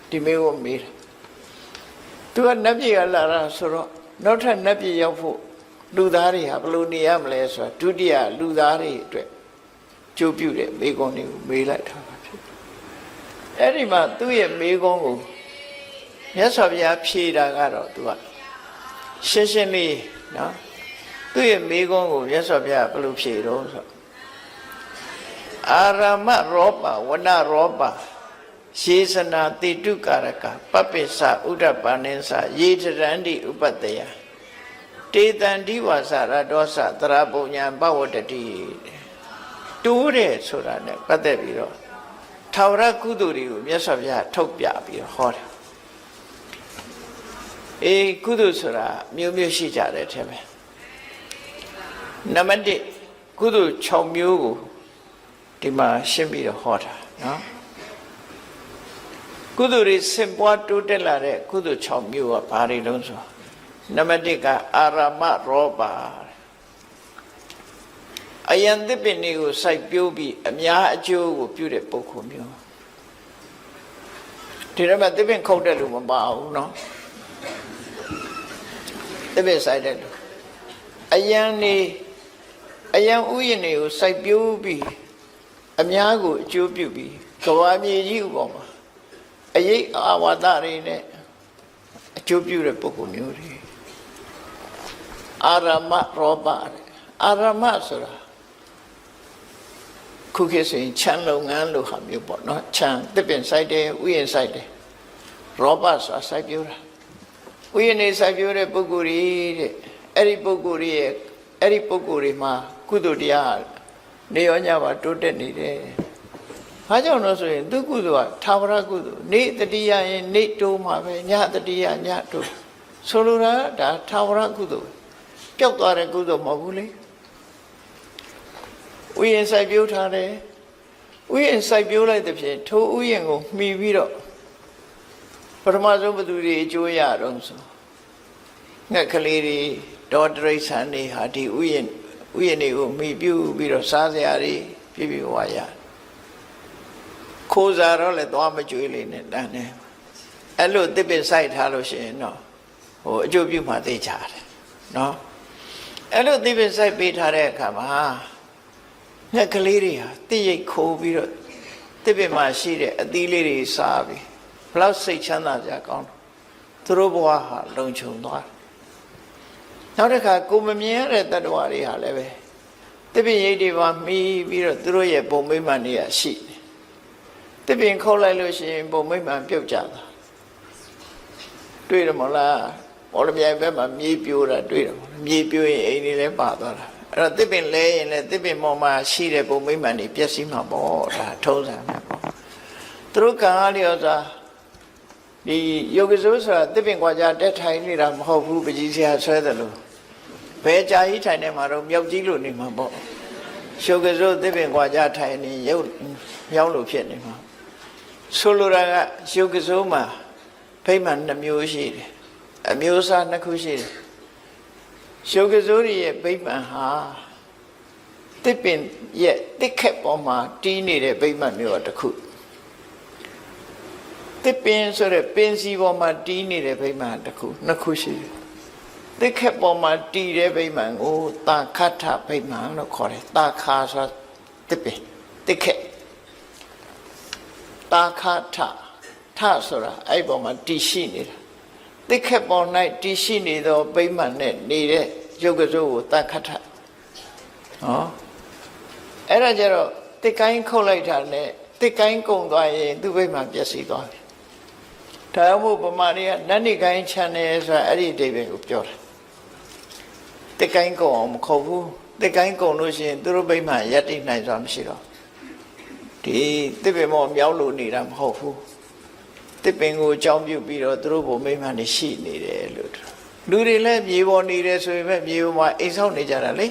ဒီမေးခွန်းမေးတာသူကနတ်ပြည်ကလာတာဆိုတော့နောက်ထပ်နတ်ပြည်ရောက်ဖို့လူသားတွေဟာဘယ်လိုနေရမလဲဆိုတာဒုတိယလူသားတွေအတွက်ကြိုးပြုတဲ့မေးခွန်းတွေကိုမေးလိုက်တာပါဖြစ်အဲ့ဒီမှာသူ့ရဲ့မေးခွန်းကိုမြတ်စွာဘုရားဖြေတာကတော့သူကရှင်းရှင်းလေးနော်သူ့ရဲ့မေးခွန်းကိုမြတ်စွာဘုရားဘယ်လိုဖြေတော့ဆိုအာရမရောပဝနရောပရှေစနာတိတုကာရကပပ္ပိစဥဒ္ဒပနိသယေတရန္တိဥပတ္တယတေတံဒီဝါစရတောစသရပုညံပဝတ္တိတိုးတယ်ဆိုတာနဲ့ပတ်သက်ပြီးတော့ထာဝရကုသိုလ်တွေကိုမြတ်စွာဘုရားထုတ်ပြပြီးတော့ဟောတယ် ကုသိုလ်ဆိုတာမျိုးမျိုးရှိကြတယ်တဲ့ပဲနံပါတ်1ကုသိုလ်6မျိုးကိုဒီမှာရှင်းပြီးတော့ဟောတာနော်ကုသိုလ်တွေစင်ပွားတိုးတက်လာတဲ့ကုသိုလ်6မျိုးကဘာတွေလုံးဆိုနံပါတ်1ကအာရမရောပါအယံသစ်ပင်တွေကိုစိုက်ပျိုးပြီးအများအကျိုးကိုပြုတဲ့ပုဂ္ဂိုလ်မျိုးဒီတော့မှသစ်ပင်ခုတ်တဲ့လူမပါဘူးနော်သစ်ပင်စိုက်တဲ့လူအယံဥယျာဉ်တွေကိုစိုက်ပျိုးပြီးအများကိုအကျိုးပြုပြီးကဘာမြေကြီးဥပေါ်မှာအရေးအာဝါဒတွေနဲ့အကျိုးပြုတဲ့ပုဂ္ဂိုလ်မျိုးတွေအာရမရောပအာရမဆိုတာခုခေတ်ဆိုရင်ခြံလုပ်ငန်းလို့ဟာမျိုးပေါ့နော်ခြံသစ်ပင်စိုက်တယ်ဥယျာဉ်စိုက်တယ်ရောပဆိုတာစိုက်ပျိုးတာဥယျာဉ်နေစိုက်ပျိုးတဲ့ပုဂ္ဂိုလ်တွေတဲ့အဲ့ဒီပုဂ္ဂိုလ်တွေမှာကုသိုလ်တရားနေရောညပါတိုးတက်နေတယ်။ဘာကြောင့်လို့ဆိုရင်သူကုသိုလ်ကသာဝရကုသိုလ်နေတတိယရင်နေတိုးမှာပဲညတတိယညတိုးဆိုလိုတာဒါသာဝရကုသိုလ်ပျောက်သွားတဲ့ကုသိုလ်မဟုတ်ဘူးလေ။ဥယျာဉ်စိုက်ပျိုးထားတယ်။ဥယျာဉ်စိုက်ပျိုးလိုက်တဲ့ဖြင့်ထိုဥယျာဉ်ကိုမှီပြီးတော့ပထမဆုံးဘသူတွေအကျိုးရတော့ဆိုငှက်ကလေးတွေဒေါ်တရိษံတွေဟာဒီဥယျာဉ်တွေကိုမှီပြုပြီးတော့စားစရာတွေပြည့်ပြည့်ဝရခိုးစားတော့လည်းသွားမကြွေးလေးနဲ့တန်းတယ်အဲ့လိုတစ်ပင်စိုက်ထားလို့ရှိရင်တော့အကျိုးပြုမှသိကြတယ်နော်အဲ့လိုတစ်ပင်စိုက်ပေးထားတဲ့အခါမှာငှက်ကလေးတွေဟာတိရိတ်ခိုးပြီးတော့တစ်ပင်မှာရှိတဲ့အသီးလေးတွေစားပြီးဘလောက်စိတ်ချမ်းသာကြကောင်းသူတို့ဘဝဟာလုံခြုံသွားနောက်တစ်ခါကိုမမြင်ရတဲ့တ attva တွေဟာလည်းပဲတပည့်ရိတ်တွေပါမှီပြီးတော့သူတို့ရဲ့ပုံမိမ့်မှန်တွေကရှိတယ်တပည့်ခုတ်လိုက်လို့ရှိရင်ပုံမိမ့်မှန်ပြုတ်ကြတာတွေ့တယ်မလားဘောလမြိုင်ဘက်မှာမြေပြိုးတာတွေ့တယ်မလားမြေပြိုးရင်အိမ်တွေလည်းပါသွားတာအဲ့တော့တပည့်လဲရင်လည်းတပည့်ပေါ်မှာရှိတဲ့ပုံမိမ့်မှန်တွေပျက်စီးမှာပေါ့ဒါထုံးစံပဲပေါ့သူတို့ကံအားလျော်စွာဒီယောဂီဆိုဆိုတာတပည့်ကွာကြတက်ထိုင်နေတာမဟုတ်ဘူးပကြီးစရာဆွဲတယ်လို့ဘယ်ကြာကြီးထိုင်နေမှာတော့မြောက်ကြီးလို့နေမှာပေါ့ရှုပ်ကစိုးသစ်ပင်ကွာကြထိုင်နေရုပ်မြောင်းလို့ဖြစ်နေမှာဆိုလိုတာကရှုပ်ကစိုးမှာဖိမှန်2မျိုးရှိတယ်အမျိုးအစား2ခုရှိတယ်ရှုပ်ကစိုးရဲ့ဖိမှန်ဟာသစ်ပင်ရဲ့တစ်ခက်ပေါ်မှာတီးနေတဲ့ဖိမှန်မျိုးတစ်ခုသစ်ပင်ဆိုတဲ့ပင်စီပေါ်မှာတီးနေတဲ့ဖိမှန်တစ်ခု2ခုရှိတယ်တစ်ခက်ပေါ်မှာတီးတဲ့ဗိမာန်ကိုတာခထဗိမာန်လို့ခေါ်တယ်တာခါဆိုတစ်ပင်တစ်ခက်တာခထထဆိုတာအဲ့ပေါ်မှာတီးရှိနေတာတစ်ခက်ပေါ်၌တီးရှိနေသောဗိမာန်နဲ့နေတဲ့ရုပ်ကစိုးကိုတာခထအဲ့ဒါကြတော့တစ်ကိုင်းခုတ်လိုက်တာနဲ့တစ်ကိုင်းကုံသွားရင်သူ့ဗိမာန်ပျက်စီးသွားတယ်ဒါမှမဟုတ်ဗမာတွေကနတ်နိကိုင်းချန်တယ်ဆိုတာအဲ့ဒီအဓိပ္ပာယ်ကိုပြောတယ်တစ်ကိုင်းကုံအောင်မခုတ်ဘူးတစ်ကိုင်းကုံလို့ရှိရင်သူတို့ဗိမာန်ရပ်တည်နိုင်စွာမရှိတော့ဒီတစ်ပင်မောမြောက်လို့နေတာမဟုတ်ဘူးတစ်ပင်ကိုအကြောင်းပြုပြီးတော့သူတို့ဘုံဗိမာန်နေရှိနေတယ်လို့လူတွေလည်းမြေပေါ်နေတယ်ဆိုရင်ပဲမြေပေါ်မှာအိမ်ဆောက်နေကြတာလေ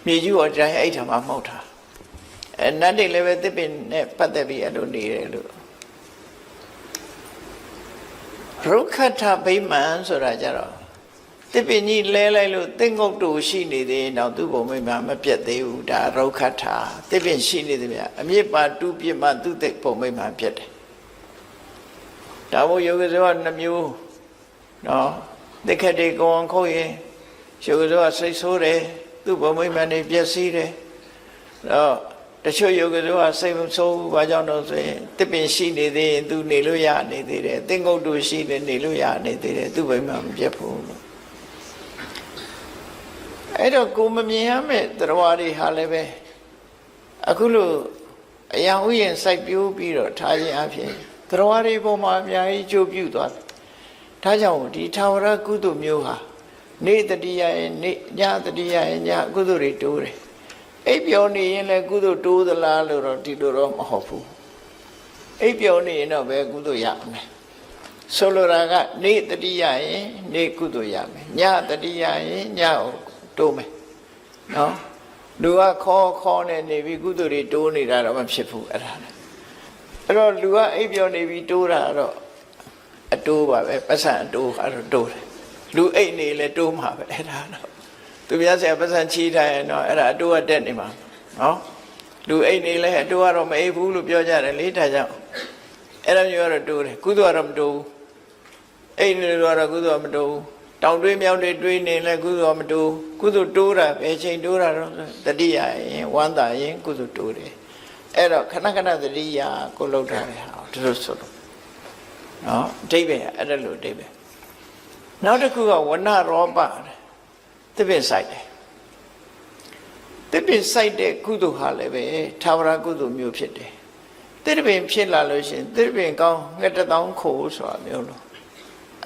မြေကြီးပေါ်တိုင်းအဲ့ထမှာမဟုတ်တာနတ်တွေလည်းပဲတစ်ပင်နဲ့ပတ်သက်ပြီးအဲ့လိုနေတယ်လို့ရုက္ခထဗိမာန်ဆိုတာကြတော့တစ်ပင်ကြီးလဲလိုက်လို့သင်္ကုတ်တူရှိနေသေးတော့သူ့ဘုံမိမမပြတ်သေးဘူးဒါရုက္ခထတစ်ပင်ရှိနေသေးဗျအမြစ်ပါတူပြစ်မှသူ့သိဘုံမိမပြတ်တယ်ဒါမို့ယောဂဇော2မျိုးနော်တစ်ခက်တွေကောင်းခုတ်ရင်ယောဂဇောစိတ်ဆိုးတယ်သူ့ဘုံမိမနေပြည့်စည်တယ်တော့တချို့ယောဂဇောစိတ်မဆိုးဘူးဘာကြောင့်တော့ဆိုရင်တစ်ပင်ရှိနေသေးရင်သူနေလို့ရနေသေးတယ်သင်္ကုတ်တူရှိနေလို့ရနေသေးတယ်သူ့ဘုံမိမမပြတ်ဘူးအဲ့တော့ကိုမမြင်ရမဲ့တရားတွေဟာလည်းပဲအခုလိုအယံဥယျာဉ်စိုက်ပျိုးပြီးတော့ထားခြင်းအဖြစ်တရားတွေပေါ်မှာအများကြီးကျိုးပြုသွားတယ်။ဒါကြောင့်ဒီထာဝရကုသိုလ်မျိုးဟာနေတတိယရဲ့နေညတတိယရဲ့ညကုသိုလ်တွေတိုးတယ်။အိပ်ပျော်နေရင်လည်းကုသိုလ်တိုးသလားလို့တော့ဒီလိုတော့မဟုတ်ဘူး။အိပ်ပျော်နေရင်တော့ပဲကုသိုလ်ရမယ်။ ဆိုလိုတာကနေတတိယရင်နေကုသိုလ်ရမယ်ညတတိယရင်ညကိုတိုးမယ်နော်လူကခေါ်နေနေပြီးကုသိုလ်တွေတိုးနေတာတော့မဖြစ်ဘူးအဲ့ဒါအဲ့တော့လူကအိပ်ပျော်နေပြီးတိုးတာတော့အတိုးပါပဲပတ်စံအတိုးကတော့တိုးတယ်လူအိပ်နေလဲတိုးမှာပဲအဲ့ဒါတော့သူများဆရာပတ်စံချီးထားရင်တော့အဲ့ဒါအတိုးကတက်နေမှာနော်လူအိပ်နေလဲအတိုးကတော့မအိပ်ဘူးလို့ပြောကြတယ်လေဒါကြောင့်အဲ့ဒါမျိုးကတော့တိုးတယ်ကုသိုလ်ကတော့မတိုးဘူးအိမ်နေတော့ကုသိုလ်မတိုးတောင်တွေးမြောင်းတွေတွေးနေလဲကုသိုလ်မတိုးကုသိုလ်တိုးတာဘယ်ချိန်တိုးတာတော့တတိယရင်ဝမ်းသာရင်ကုသိုလ်တိုးတယ်အဲ့တော့ခဏခဏတတိယကိုလှုပ်ထားတယ်ဟာဒီလိုဆိုလို့နော်အဓိပ္ပာယ်အဲ့ဒါလိုအဓိပ္ပာယ်နောက်တစ်ခုကဝဏရောပသစ်ပင်ဆိုင်တယ်သစ်ပင်ဆိုင်တဲ့ကုသိုလ်ဟာလည်းပဲသာဝရကုသိုလ်မျိုးဖြစ်တယ်သစ်ပင်ဖြစ်လာလို့ရှိရင်သစ်ပင်ကောင်းငှက်တစ်တောင်းခိုးဆိုတာမျိုးလို့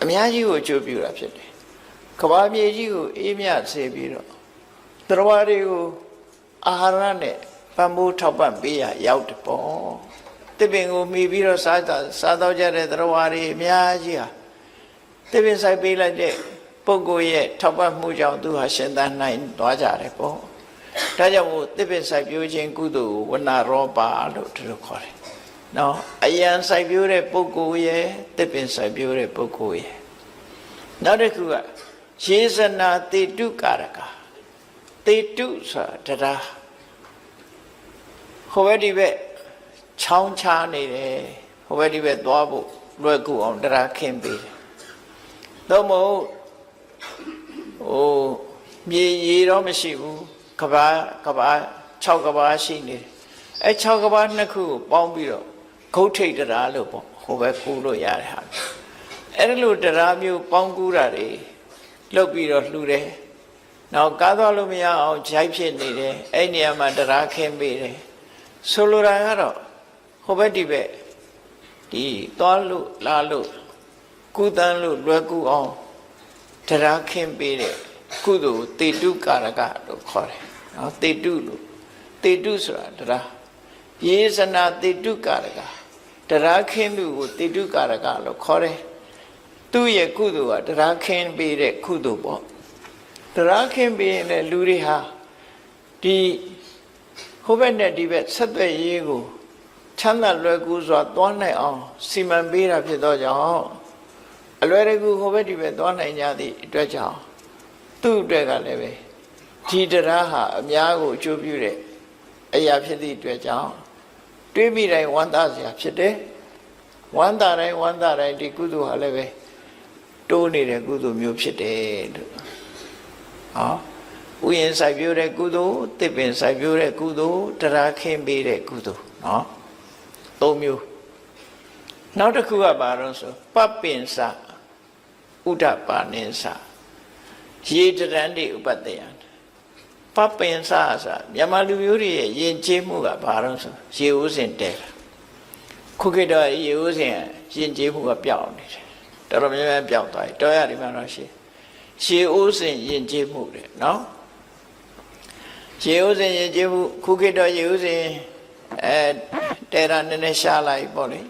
အများကြီးကိုအကျိုးပြုတာဖြစ်တယ်ကဘာမြေကြီးကိုအေးမြစေပြီးတော့တရားတွေကိုအာဟာရနဲ့ပံ့ပိုးထောက်ပံ့ပေးရရောက်တယ်ပေါ့သစ်ပင်ကိုမှီပြီးတော့စားတော့ကြတဲ့တရားတွေအများကြီးဟာသစ်ပင်ဆိုင်ပေးလိုက်တဲ့ပုဂ္ဂိုလ်ရဲ့ထောက်ပံ့မှုကြောင့်သူဟာရှင်သန်နိုင်သွားကြတယ်ပေါ့ဒါကြောင့်မို့သစ်ပင်ဆိုင်ပြိုးခြင်းကုသိုလ်ဝဏရောပါလို့ဒီလိုခေါ်တယ်နော်အယံစိုက်ပျိုးတဲ့ပုဂ္ဂိုလ်ရဲ့သစ်ပင်စိုက်ပျိုးတဲ့ပုဂ္ဂိုလ်ရဲ့နောက်တစ်ခုကယေဇနာတေတုကာရကတေတုဆိုတာတရားဟိုဘက်ဒီဘက်ချောင်းချားနေတယ်ဟိုဘက်ဒီဘက်သွားဖို့လွယ်ကူအောင်တရားခင်းပေးတယ်တော့မဟုတ်မြေရေတော့မရှိဘူးကဘာ6ကဘာရှိနေတယ်အဲ6ကဘာနှစ်ခုကိုပေါင်းပြီးတော့ဂုတ်ထိတ်တရားလို့ပေါ့ဟိုဘက်ကူလို့ရတယ်ဟာအဲ့ဒါလို့တရားမျိုးပေါင်းကူးတာတွေလုပ်ပြီးတော့လှူတယ်နောက်ကားသွားလို့မရအောင်ဂျိုက်ဖြစ်နေတယ်အဲ့နေရာမှာတရားခင်းပေးတယ်ဆိုလိုတာကတော့ဟိုဘက်ဒီဘက်ဒီသွားလို့လာလို့ကုသန်းလို့လွယ်ကူအောင်တရားခင်းပေးတဲ့ကုသိုလ်တေတုကာရကလို့ခေါ်တယ်နော်တေတုလို့တေတုဆိုတာတရားယေဇနာတေတုကာရကတရားခင်းသူကိုတေတုကာရကလို့ခေါ်တယ်သူ့ရဲ့ကုသိုလ်ကတရားခင်းပေးတဲ့ကုသိုလ်ပေါ့တရားခင်းပေးရင်လည်းလူတွေဟာဒီဟိုဘက်နဲ့ဒီဘက်ဆက်သွယ်ရေးကိုချမ်းသာလွယ်ကူစွာသွားနိုင်အောင်စီမံပေးတာဖြစ်သောကြောင့်အလွယ်တကူဟိုဘက်ဒီဘက်သွားနိုင်ကြသည့်အတွက်ကြောင့်သူ့အတွက်ကလည်းပဲဒီတရားဟာအများကိုအကျိုးပြုတဲ့အရာဖြစ်သည့်အတွက်ကြောင့်တွေးမိတိုင်းဝမ်းသာစရာဖြစ်တယ်ဝမ်းသာတိုင်းဒီကုသိုလ်ဟာလည်းပဲတိုးနေတဲ့ကုသိုလ်မျိုးဖြစ်တယ်လို့ဥယျာဉ်စိုက်ပျိုးတဲ့ကုသိုလ်သစ်ပင်စိုက်ပျိုးတဲ့ကုသိုလ်တရားခင်းပေးတဲ့ကုသိုလ်နော်၃မျိုးနောက်တစ်ခုကဘာလို့ဆိုပပင်စဥဒ္ဒပါနိစရေတရန်တိဥပတ္တယံပပင်စဆိုတာမြန်မာလူမျိုးတွေရဲ့ယဉ်ကျေးမှုကဘာလို့ဆိုရေဦးစင်တဲတာခုခေတ်တော့ရေဦးစင်ယဉ်ကျေးမှုကပျောက်နေတယ်တော်တော်များများပျောက်သွားပြီတော်ရဒီမှာတော့ရေဦးစင်ယဉ်ကျေးမှုတဲ့နော်ရေဦးစင်ယဉ်ကျေးမှုခုခေတ်တော့ရေဦးစင်တဲတာနည်းနည်းရှားလိုက်ပေါ့လေ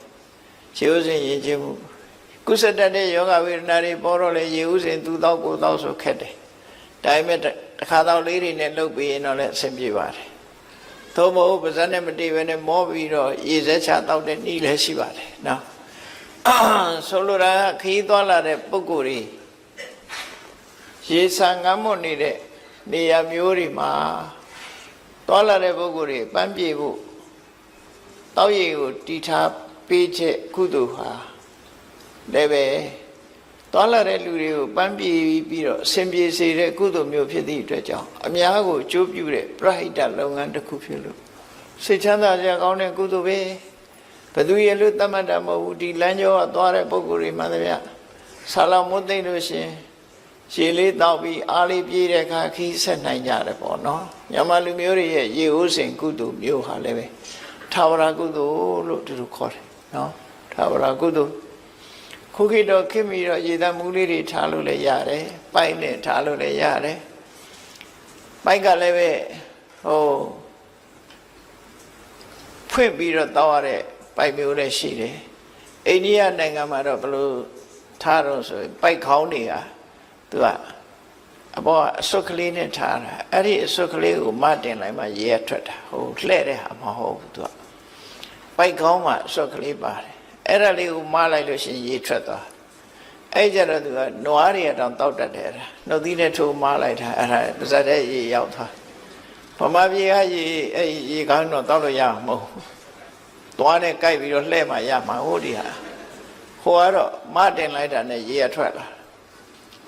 ရေဦးစင်ယဉ်ကျေးမှုကုသတတ်တဲ့ယောဂဝေဒနာတွေပေါ်တော့လေရေဦးစင်သူတော့ကိုတော့ဆိုခက်တယ်ဒါပေမဲ့တစ်ခါတော့လေးတွေနဲ့လှုပ်ပြီးရင်တော့လည်းအဆင်ပြေပါတယ်သို့မဟုတ်ပါးစပ်နဲ့မတည်ဘဲနဲ့မောပြီးတော့ရေစက်ချတောက်တဲ့နည်းလည်းရှိပါတယ်နော်ဆိုလိုတာခီးသွားလာတဲ့ပုဂ္ဂိုလ်တွေရေဆံငမ်းမွတ်နေတဲ့နေရာမျိုးတွေမှာသွားလာတဲ့ပုဂ္ဂိုလ်တွေပန်းပြေဖို့တောက်ရည်ကိုတီထားပေးချက်ကုသိုလ်ဟာလည်းပဲသွားလာတဲ့လူတွေကိုပန်းပြေပြီးတော့အစဉ်ပြေစေတဲ့ကုသိုလ်မျိုးဖြစ်သည့်အတွက်ကြောင့်အများကိုအကျိုးပြုတဲ့ပရဟိတလုပ်ငန်းတစ်ခုဖြစ်လို့စိတ်ချမ်းသာစရာကောင်းတဲ့ကုသိုလ်ပဲဘယ်သူရဲ့လို့တတ်မှတ်တာမဟုတ်ဘူးဒီလမ်းကျောကသွားတဲ့ပုဂ္ဂိုလ်တွေမှန်တယ်ဗျဆာလောင်မွတ်သိမ့်လို့ရှင်ရေလေးတောက်ပြီးအားလေးပြေးတဲ့အခါခီးဆက်နိုင်ကြတယ်ပေါ့နော်မြန်မာလူမျိုးတွေရဲ့ရေဦးစင်ကုသိုလ်မျိုးဟာလည်းပဲထာဝရကုသိုလ်လို့သူတို့ခေါ်တယ်နော်ထာဝရကုသိုလ်ခုခေတ်တော့ခင်ပြီးတော့ရေသားမူးလေးတွေထားလို့လည်းရတယ်ပိုက်နဲ့ထားလို့လည်းရတယ်ပိုက်ကလည်းပဲဖွင့်ပြီးတော့တောက်ရတဲ့ပိုက်မျိုးလည်းရှိတယ်အိန္ဒိယနိုင်ငံမှာတော့ဘယ်လို ထားတော့ဆိုပိုက်ခေါင်းတွေကသူကအပေါ်အစွတ်ကလေးနဲ့ထားတာအဲ့ဒီအစွတ်ကလေးကိုမတင်လိုက်မှရေထွက်တာဟိုလှဲ့တဲ့ဟာမဟုတ်ဘူးသူကပိုက်ခေါင်းမှာအစွတ်ကလေးပါတယ်အဲ့ဒါလေးကိုမလိုက်လို့ရှိရင်ရေထွက်သွားအဲ့ကြတော့သူကနွားတွေတောင်တောက်တတ်တယ်အဲ့ဒါနှုတ်သီးနဲ့ထိုးမလိုက်တာအဲ့ဒါပါဇက်တဲ့ရေရောက်သွားဗမာပြည်ကရေအဲ့ရေကောင်းတော့တောက်လို့ရမှာမဟုတ်ဘူးသွားနဲ့ကြိုက်ပြီးတော့လှဲ့မှရမှာဟိုဒီဟာဟိုကတော့မတင်လိုက်တာနဲ့ရေရထွက်လာ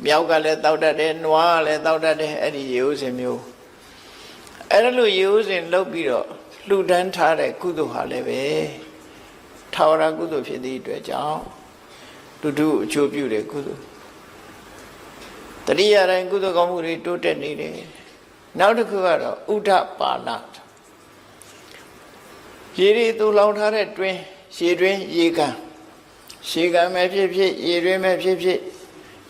မြောက်ကလည်းတောက်တတ်တယ်နွားကလည်းတောက်တတ်တယ်အဲ့ဒီရေဦးစင်မျိုးအဲ့ဒါလို့ရေဦးစင်လှုပ်ပြီးတော့လှူဒန်းထားတဲ့ကုသိုလ်ဟာလည်းပဲထာဝရကုသိုလ်ဖြစ်သည့်အတွက်ကြောင့်တူတူအကျိုးပြုတဲ့ကုသိုလ်တတိယတိုင်းကုသိုလ်ကောင်းမှုတွေတိုးတက်နေတယ်နောက်တစ်ခုကတော့ဥဒ္ဓပါဏရေတွေတူလောင်ထားတဲ့တွင်းရေတွင်းရေကန်ရေကန်ပဲဖြစ်ဖြစ်ရေတွင်းပဲဖြစ်ဖြစ်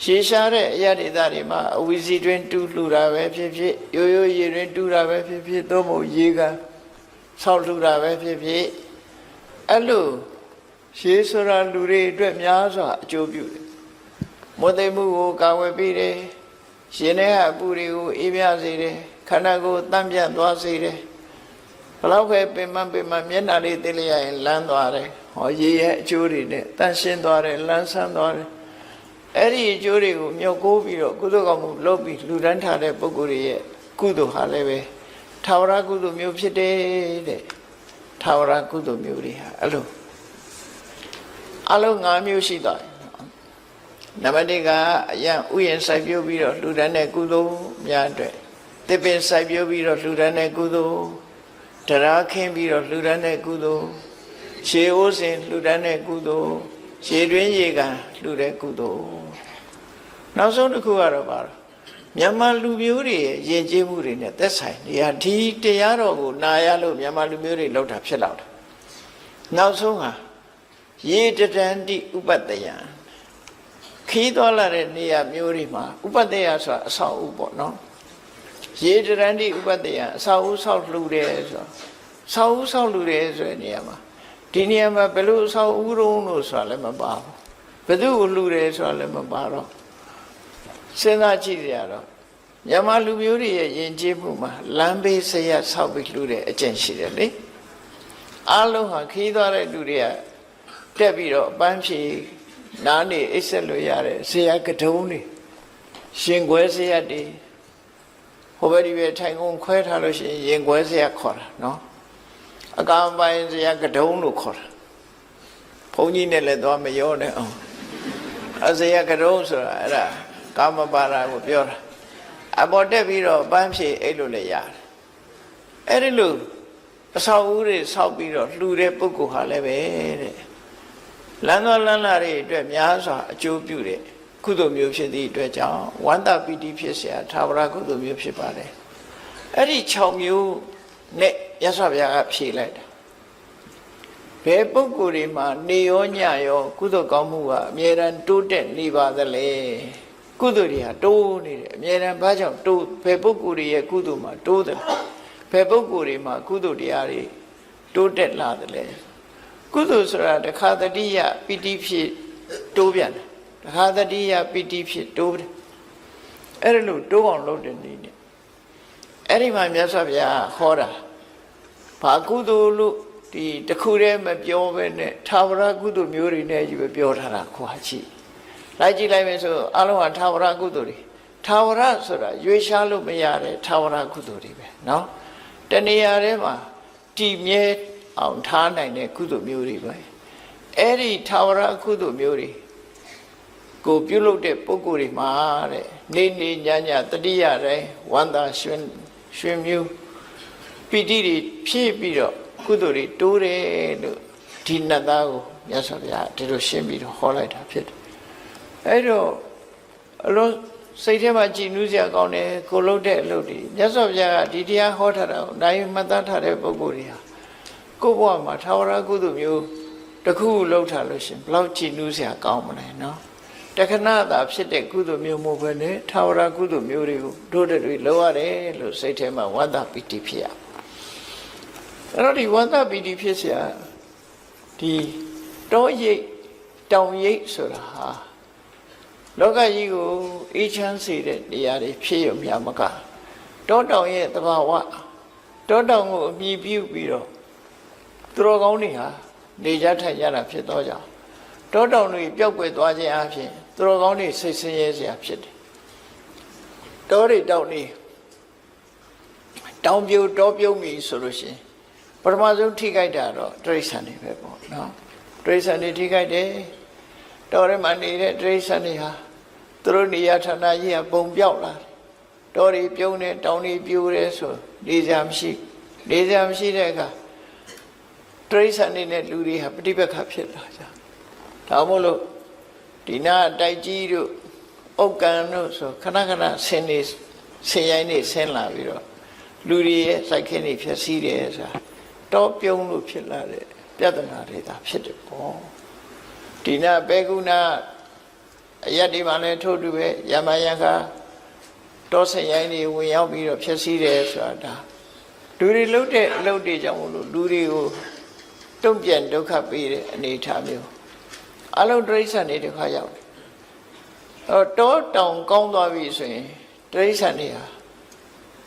ရေရှားတဲ့အရာဒေသတွေမှာအဝီစီတွင်းတူးလှူတာပဲဖြစ်ဖြစ်ရိုးရိုးရေတွင်းတူးတာပဲဖြစ်ဖြစ်သို့မဟုတ်ရေကန်ဆောက်လှူတာပဲဖြစ်ဖြစ်အဲ့လိုရေဆိုတာလူတွေအတွက်များစွာအကျိုးပြုတယ်မွတ်သိမှုကိုကာဝယ်ပေးတယ်ရှင်ထဲကအပူတွေကိုအေးမြစေတယ်ခန္ဓာကိုယ်တန့်ပြတ်သွားစေတယ်ဘလောက်ပဲပင်မမျက်နှာလေးသိလျက်ရင်လန်းသွားတယ်ဟောရေရဲ့အကျိုးတွေနဲ့တန့်ရှင်းသွားတယ်လန်းဆန်းသွားတယ်အဲ့ဒီအကျိုးတွေကိုမြုပ်ကိုးပြီးတော့ကုသိုလ်ကောင်းမှုလုပ်ပြီးလှူဒန်းထားတဲ့ပုဂ္ဂိုလ်တွေရဲ့ကုသိုလ်ဟာလည်းပဲထာဝရကုသိုလ်မျိုးဖြစ်တယ်တဲ့ထာဝရကုသိုလ်မျိုးတွေဟာအဲ့လိုအလုံး5မျိုးရှိသွားတယ်နံပါတ်1ကအယံဥယျာဉ်စိုက်ပျိုးပြီးတော့လှူဒန်းတဲ့ကုသိုလ်များအတွက်သစ်ပင်စိုက်ပျိုးပြီးတော့လှူဒန်းတဲ့ကုသိုလ်တရားခင်းပြီးတော့လှူဒန်းတဲ့ကုသိုလ်ခြေအိုးစင်လှူဒန်းတဲ့ကုသိုလ်ခြေတွင်းရေကန်လှူတဲ့ကုသိုလ်နောက်ဆုံးတစ်ခုကတော့ပါတော့မြန်မာလူမျိုးတွေရဲ့ယဉ်ကျေးမှုတွေနဲ့သက်ဆိုင်နေရဒီတရားတော်ကိုနာရလို့မြန်မာလူမျိုးတွေလောက်တာဖြစ်လောက်တာနောက်ဆုံးဟာရေတတန္တိဥပတ္တယံခီးသွားလာတဲ့နေရာမျိုးတွေမှာဥပတ္တယဆိုတာအဆောက်အဦပေါ့နော်ရေတရန္တိဥပတ္တယံအဆောက်အဦဆောက်လှူတယ်ဆိုဆောက်အဦဆောက်လှူတယ်ဆိုတဲ့နေရာမှာဒီနေရာမှာဘယ်လိုအဆောက်အဦတုံးလို့ဆိုတာလည်းမပါဘူးဘယ်သူ့ကိုလှူတယ်ဆိုတာလည်းမပါတော့စဉ်းစားကြည့်ရတော့မြန်မာလူမျိုးတွေရဲ့ယဉ်ကျေးမှုမှာလမ်းဘေးဆရာဆောက်ပြီးလှူတဲ့အကျင့်ရှိတယ်လေအားလုံးဟာခီးသွားတဲ့လူတွေကတက်ပြီးတော့အပန်းဖြေနားနေအိပ်ဆက်လို့ရတယ်ဆရာကတုံးတွေရှင်ခွဲဆရာတွေဟိုဘက်ဒီဘက်ထိုင်ကုန်ခွဲထားလို့ရှိရင်ရင်ခွဲဆရာခေါ်တာနော်အကောင်ပိုင်းဆရာကတုံးလို့ခေါ်တာဘုန်းကြီးနဲ့လည်းသွားမရောနဲ့အောင်အဆရာကတုံးဆိုတာအဲ့ဒါကာမပါဒကိုပြောတာအပေါ်တက်ပြီးတော့ပန်းဖြေအိပ်လို့လည်းရတယ်အဲ့ဒီလိုအဆောက်အဦတွေဆောက်ပြီးတော့လှူတဲ့ပုဂ္ဂိုလ်ဟာလည်းပဲတဲ့လမ်းတော်လမ်းလာတွေအတွက်များစွာအကျိုးပြုတဲ့ကုသိုလ်မျိုးဖြစ်သည့်အတွက်ကြောင့်ဝန္တပီတိဖြစ်เสียထာဝရကုသိုလ်မျိုးဖြစ်ပါတယ်အဲ့ဒီ6မျိုးနဲ့ရသော်ဘုရားကဖြေလိုက်တာဘယ်ပုဂ္ဂိုလ်တွေမှာနေရောညရောကုသိုလ်ကောင်းမှုကအမြဲတမ်းတိုးတက်နေပါသလဲကုသိုလ်တွေဟာတိုးနေတယ်အမြဲတမ်းဘာကြောင့်တိုးဘယ်ပုဂ္ဂိုလ်တွေရဲ့ကုသိုလ်မှာတိုးတယ်ဘယ်ပုဂ္ဂိုလ်တွေမှာကုသိုလ်တရားတွေတိုးတက်လာတယ်လဲကုသိုလ်ဆိုတာတခါတတိယပီတိဖြစ်တိုးပြန်တယ်တခါတတိယပီတိဖြစ်တိုးတယ်အဲ့ဒါလို့တိုးအောင်လုပ်တဲ့နေနဲ့အဲ့ဒီမှာမြတ်စွာဘုရားဟောတာဘာကုသိုလ်လို့ဒီတခုတည်းမပြောဘဲနဲ့ထာဝရကုသိုလ်မျိုးတွေနဲ့ကြီးပဲပြောထားတာခွာကြည့်လိုက်ကြည့်လိုက်မယ်ဆိုအလုံးဟာထာဝရကုသိုလ်တွေထာဝရဆိုတာရွေးရှားလို့မရတဲ့ထာဝရကုသိုလ်တွေပဲเนาะတဏှာထဲမှာတည်မြဲအောင်ထားနိုင်တဲ့ကုသိုလ်မျိုးတွေပဲအဲ့ဒီထာဝရကုသိုလ်မျိုးတွေကိုပြုလုပ်တဲ့ပုဂ္ဂိုလ်တွေမှာတဲ့နေနေညညတတိယတိုင်းဝန္တာရွှင်မျိုးပီတိတွေဖြည့်ပြီးတော့ကုသိုလ်တွေတိုးတယ်လို့ဒီနတ်သားကိုမြတ်စွာဘုရားဒီလိုရှင်းပြီးတော့ဟောလိုက်တာဖြစ်တယ်အဲ့တော့အလုံးစိတ်ထဲမှာကြည်နူးစရာကောင်းတယ်ကိုလုပ်တဲ့အလုပ်တွေမြတ်စွာဘုရားကဒီတရားဟောထားတာကိုနိုင်မှတ်သားထားတဲ့ပုဂ္ဂိုလ်တွေဟာကိုယ့်ဘဝမှာထာဝရကုသိုလ်မျိုးတစ်ခုလုပ်ထားလို့ရှင်ဘလောက်ကြည်နူးစရာကောင်းမလဲနော်တခဏသာဖြစ်တဲ့ကုသိုလ်မျိုးမဟုတ်ဘဲနဲ့ထာဝရကုသိုလ်မျိုးတွေကိုတို့တွေလုပ်ရတယ်လို့စိတ်ထဲမှာဝန္တပီတိဖြစ်ရအဲ့တော့ဒီဝန္တပီတိဖြစ်เสียဒီတောရိပ်တောင်ရိပ်ဆိုတာဟာ လောကကြီးကိုအေးချမ်းစေတဲ့နေရာတွေဖြစ်ရုံများမကတောတောင်ရဲ့သဘာဝတောတောင်ကိုအမြည်ပြုပြီးတော့သူတော်ကောင်းတွေဟာနေကြထိုင်ကြတာဖြစ်သောကြောင့်တောတောင်တွေပျောက်ကွယ်သွားခြင်းအပြင်သူတော်ကောင်းတွေစိတ်ဆင်းရဲစရာဖြစ်တယ်တောတွေတောင်တွေတောင်ပြိုတောပြုံးပြီဆိုလို့ရှိရင်ပထမဆုံးထိခိုက်တာတော့တိရစ္ဆာန်တွေပဲပေါ့နော်တိရစ္ဆာန်တွေထိခိုက်တယ်တောထဲမှာနေတဲ့တိရစ္ဆာန်တွေဟာသူတို့နေရာဌာနကြီးကပုံပြောက်လာတယ်တောတွေပြုံးတယ်တောင်တွေပြိုတယ်ဆိုနေစရာမရှိတဲ့အခါတိရစ္ဆာန်တွေနဲ့လူတွေဟာပဋိပက္ခဖြစ်လာကြဒါမို့လို့ဒီနာတိုက်ကြီးတို့ဥက္ကံတို့ဆိုခဏခဏဆင်းရိုင်းနေဆင်းလာပြီးတော့လူတွေရဲ့စိုက်ခင်းတွေဖြစ်စည်းတယ်ဆိုတာတောပြုံးလို့ဖြစ်လာတဲ့ပြဿနာတွေဒါဖြစ်တယ်ပေါ့ဒီနာဘေကုဏအရက်ဒီမှာလည်းထို့တူပဲယမယံခါတောဆရိုင်းတွေဝင်ရောက်ပြီးတော့ဖြစ်စည်းတယ်ဆိုတာဒါလူတွေလှုပ်တဲ့အလုပ်တွေကြောင့်မလို့လူတွေကိုတုံ့ပြန်ဒုက္ခပေးတဲ့အနေအထားမျိုးအလုံးတိရစ္ဆာန်တွေဒုက္ခရောက်တယ်တောတောင်ကောင်းသွားပြီဆိုရင်တိရစ္ဆာန်တွေဟာ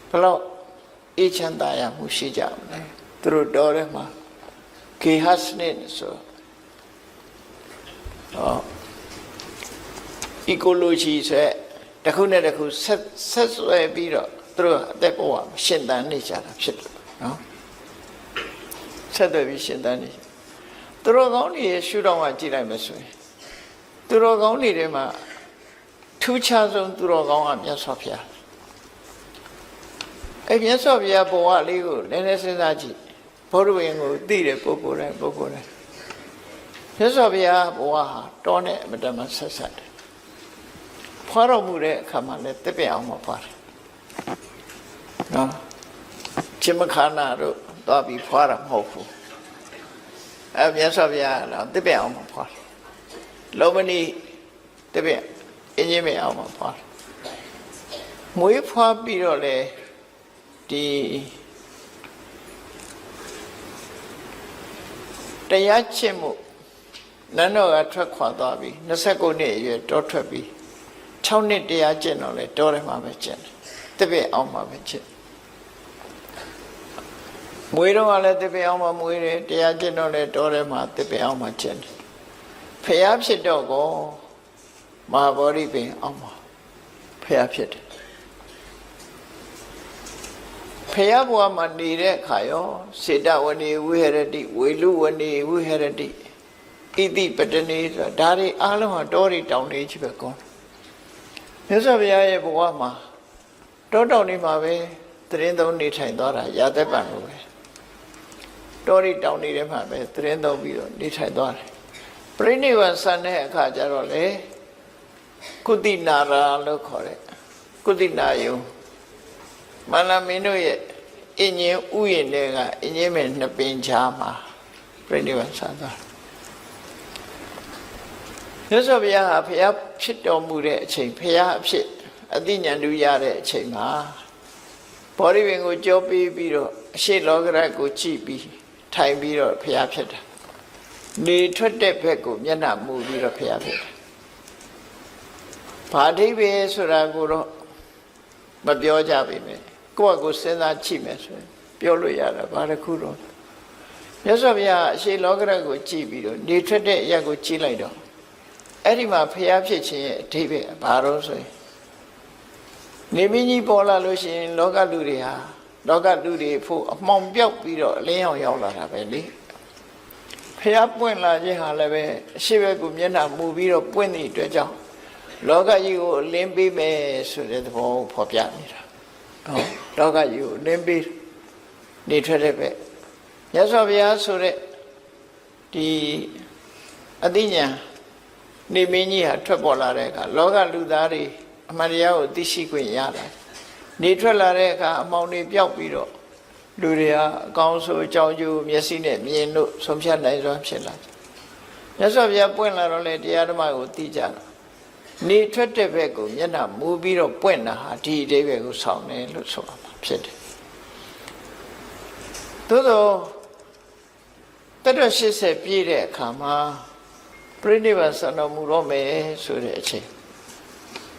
ဘလို့အေးချမ်းသာရမှုရှိကြမလဲသူတို့တောထဲမှာကေဟစနစ်ဆိုecology ဆိုတခုနဲ့တခုဆက်ဆွဲပြီးတော့သူတို့အသက်ဘဝရှင်သန်နေကြတာဖြစ်တယ်နော်ဆက်သွယ်ပြီးရှင်သန်နေသူတို့ကောင်းတွေရှုထောင့်ကကြည့်လိုက်မယ်ဆိုရင်သူတို့ကောင်းတွေထဲမှာထူးခြားဆုံးသူတော်ကောင်းကမြတ်စွာဘုရားအဲ့မြတ်စွာဘုရားဘဝလေးကိုနည်းနည်းစဉ်းစားကြည့်ဘုရားဝင်ကိုသိတဲ့ပုဂ္ဂိုလ်တိုင်းမြတ်စွာဘုရားဘဝဟာတောနဲ့အမတမဆက်ဆက်တယ်ဖွာတော်မူတဲ့အခါမှာလည်းတစ်ပြက်အောင်မဖွာတယ်နော်ချင်းမခါနာတို့သွားပြီးဖွာတာမဟုတ်ဘူးအဲ့မြတ်စွာဘုရားတော့တစ်ပြက်အောင်မဖွာတယ်လောမဏီတစ်ပြက်အင်းကြီးမအောင်မဖွာတယ်မွေးဖွာပြီးတော့လေဒီတရားချစ်မှုနန်းတော်ကထွက်ခွာသွားပြီ29နှစ်အရွယ်တောထွက်ပြီး6နှစ်တရားကျင့်တော့လေတောထဲမှာပဲကျင့်တယ်တပည့်အောင်မှာပဲကျင့်မွေးတော့လည်းတပည့်အောင်မှာမွေးတယ်တရားကျင့်တော့လေတောထဲမှာတပည့်အောင်မှာကျင့်တယ်ဖျားဖြစ်တော့ကောမဟာဗောဓိပင်အောင်မှာဖျားဖြစ်တယ်ဖျားဘဝမှာနေတဲ့အခါရောစေတဝနေဝိဟရတိဝေလူဝနေဝိဟရတိဣတိပတနေဆိုတာဒါတွေအားလုံးဟာတောတွေတောင်တွေကြီးပဲကောမြတ်စွာဘုရားရဲ့ဘဝမှာတောတောင်တွေမှာပဲသတင်းသုံးနေထိုင်သွားတာရာသက်ပံလို့ပဲတောတွေတောင်တွေထဲမှာပဲသတင်းသုံးပြီးတော့နေထိုင်သွားတယ်ပြိဋိဘံဆန်တဲ့အခါကျတော့လေကုသီနာရာလို့ခေါ်တဲ့ကုသီနာယုံမန္တမင်းတို့ရဲ့အင်းကြီးဥယျာဉ်တွေကအင်းကြီးမဲ့နှစ်ပင်ချာမှာပြိဋိဘံဆန်သွားမြတ်စွာဘုရားဟာဘုရားဖြစ်တော်မူတဲ့အချိန်ဘုရားအဖြစ်အသိဉာဏ်တူရတဲ့အချိန်မှာဘောဓိပင်ကိုကြောပေးပြီးတော့အရှိလောကရကိုကြည့်ပြီးထိုင်ပြီးတော့ဘုရားဖြစ်တာနေထွက်တဲ့ဘက်ကိုမျက်နှာမူပြီးတော့ဘုရားဖြစ်တာဘာအဓိပ္ပာယ်ဆိုတာကိုတော့မပြောကြပါနဲ့ကိုယ့်အကိုစဉ်းစားကြည့်မယ်ဆိုရင်ပြောလို့ရတာဘာတစ်ခုတော့မြတ်စွာဘုရားအရှိလောကရကိုကြည့်ပြီးတော့နေထွက်တဲ့အရာကိုကြည့်လိုက်တော့အဲ့ဒီမှာဖျားဖြစ်ခြင်းရဲ့အဓိပ္ပာယ်ဘာလို့ဆိုရင်နေမင်းကြီးပေါ်လာလို့ရှိရင်လောကလူတွေဟာလောကလူတွေဖို့အမှောင်ပြောက်ပြီးတော့အလင်းရောင်ရောက်လာတာပဲလေဖျားပွင့်လာခြင်းဟာလည်းပဲအရှိဘက်ကိုမျက်နှာမူပြီးတော့ပွင့်သည့်အတွက်ကြောင့်လောကကြီးကိုအလင်းပေးမယ်ဆိုတဲ့သဘောကိုဖော်ပြနေတာဟုတ်လောကကြီးကိုအလင်းပေးနေထွက်တဲ့ပဲမြတ်စွာဘုရားဆိုတဲ့ဒီအသိဉာဏ်နေမင်းကြီးဟာထွက်ပေါ်လာတဲ့အခါလောကလူသားတွေအမှန်တရားကိုသိရှိခွင့်ရတာနေထွက်လာတဲ့အခါအမောင်တွေပျောက်ပြီးတော့လူတွေဟာအကောင်းဆိုအကြောင်းကျိုးမျက်စိနဲ့မြင်လို့ဆုံးဖြတ်နိုင်စွာဖြစ်လာတယ်မြတ်စွာဘုရားပွင့်လာတော့လေတရားဓမ္မကိုသိကြတာနေထွက်တဲ့ဘက်ကိုမျက်နှာမူပြီးတော့ပွင့်တာဟာဒီအဓိပ္ပာယ်ကိုဆောင်တယ်လို့ဆိုရမှာဖြစ်တယ်သို့သောတက်တော့80ပြည့်တဲ့အခါမှာပြိဋိဘံဆံတော်မူတော့မယ်ဆိုတဲ့အချိန်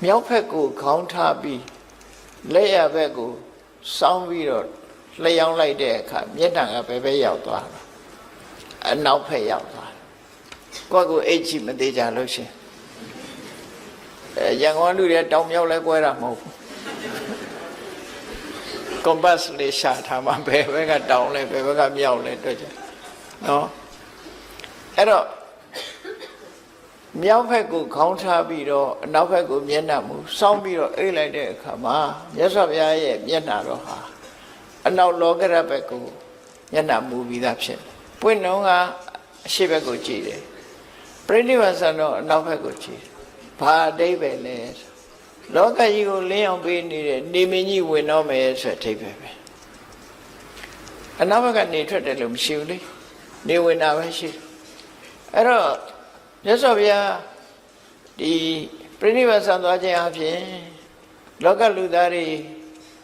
မြောက်ဘက်ကိုခေါင်းထားပြီးလက်ရဘက်ကိုစောင်းပြီးတော့လျှောင်းလိုက်တဲ့အခါမျက်နှာကဘယ်ဘက်ရောက်သွားတာအနောက်ဘက်ရောက်သွားကိုယ့်ကိုအိတ်ချမသေးကြလို့ရှင်ရန်ကုန်လူတွေတောင်မြောက်လဲကွဲတာမဟုတ်ဘူးကွန်ပတ်လေးရှာထားမှဘယ်ဘက်ကတောင်လဲဘယ်ဘက်ကမြောက်လဲတွေ့ကြနော်အဲ့တော့မြောက်ဘက်ကိုခေါင်းထားပြီးတော့အနောက်ဘက်ကိုမျက်နှာမူစောင်းပြီးတော့အိတ်လိုက်တဲ့အခါမှာမြတ်စွာဘုရားရဲ့မျက်နှာတော်ဟာအနောက်လောကရဘက်ကိုမျက်နှာမူပြီးသားဖြစ်ပွင့်တော့ကအရှိဘက်ကိုကြည့်တယ်ပြိဋိဘဆန်တော့အနောက်ဘက်ကိုကြည့်ဘာအဓိပ္ပာယ်လဲလောကကြီးကိုလင်းအောင်ပေးနေတဲ့နေမင်းကြီးဝင်တော့မယ်ဆိုတဲ့အဓိပ္ပာယ်ပဲအနောက်ဘက်ကနေထွက်တယ်လို့မရှိဘူးလေနေဝင်တာပဲရှိအဲ့တော့မြတ်စွာဘုရားဒီပြိဋိဘဆန်သွားခြင်းအပြင်လောကလူသားတွေ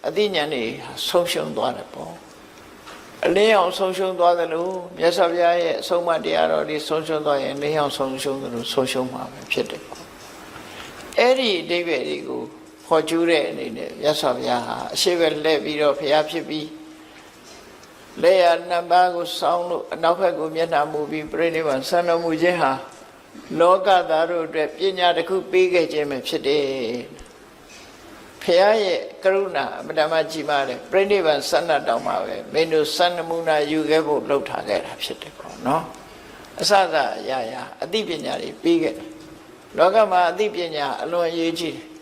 အသိဉာဏ်တွေဆုံးရှုံးသွားတယ်ပေါ့အလင်းအောင်ဆုံးရှုံးသွားသလိုမြတ်စွာဘုရားရဲ့အဆုံးအမတရားတော်တွေဆုံးရှုံးသွားရင်လင်းအောင်ဆုံးရှုံးသလိုဆုံးရှုံးမှာပဲဖြစ်တယ်ပေါ့အဲ့ဒီအဓိပ္ပာယ်တွေကိုဖော်ကျူးတဲ့အနေနဲ့မြတ်စွာဘုရားဟာအရှိပဲလှည့်ပြီးတော့ဘုရားဖြစ်ပြီးလက်ရနှစ်ပါးကိုစောင်းလို့အနောက်ဘက်ကိုမျက်နှာမူပြီးပြိဋိဘဆန်တော်မူခြင်းဟာလောကသားတို့အတွက်ပညာတစ်ခုပေးခဲ့ခြင်းပဲဖြစ်တယ်ဖះရဲ့ကရုဏာအမတမကြီးမားတယ်ပြိဋိဘံဆန္ဒတောင်းမှာပဲမင်းတို့စံနမူနာယူခဲ့ဖို့လှုပ်ထားခဲ့တာဖြစ်တယ်ပေါ့နော်အစစအရာရာအသိပညာတွေပြီးခဲ့တယ်လောကမှာအသိပညာအလွန်အရေးကြီးတယ်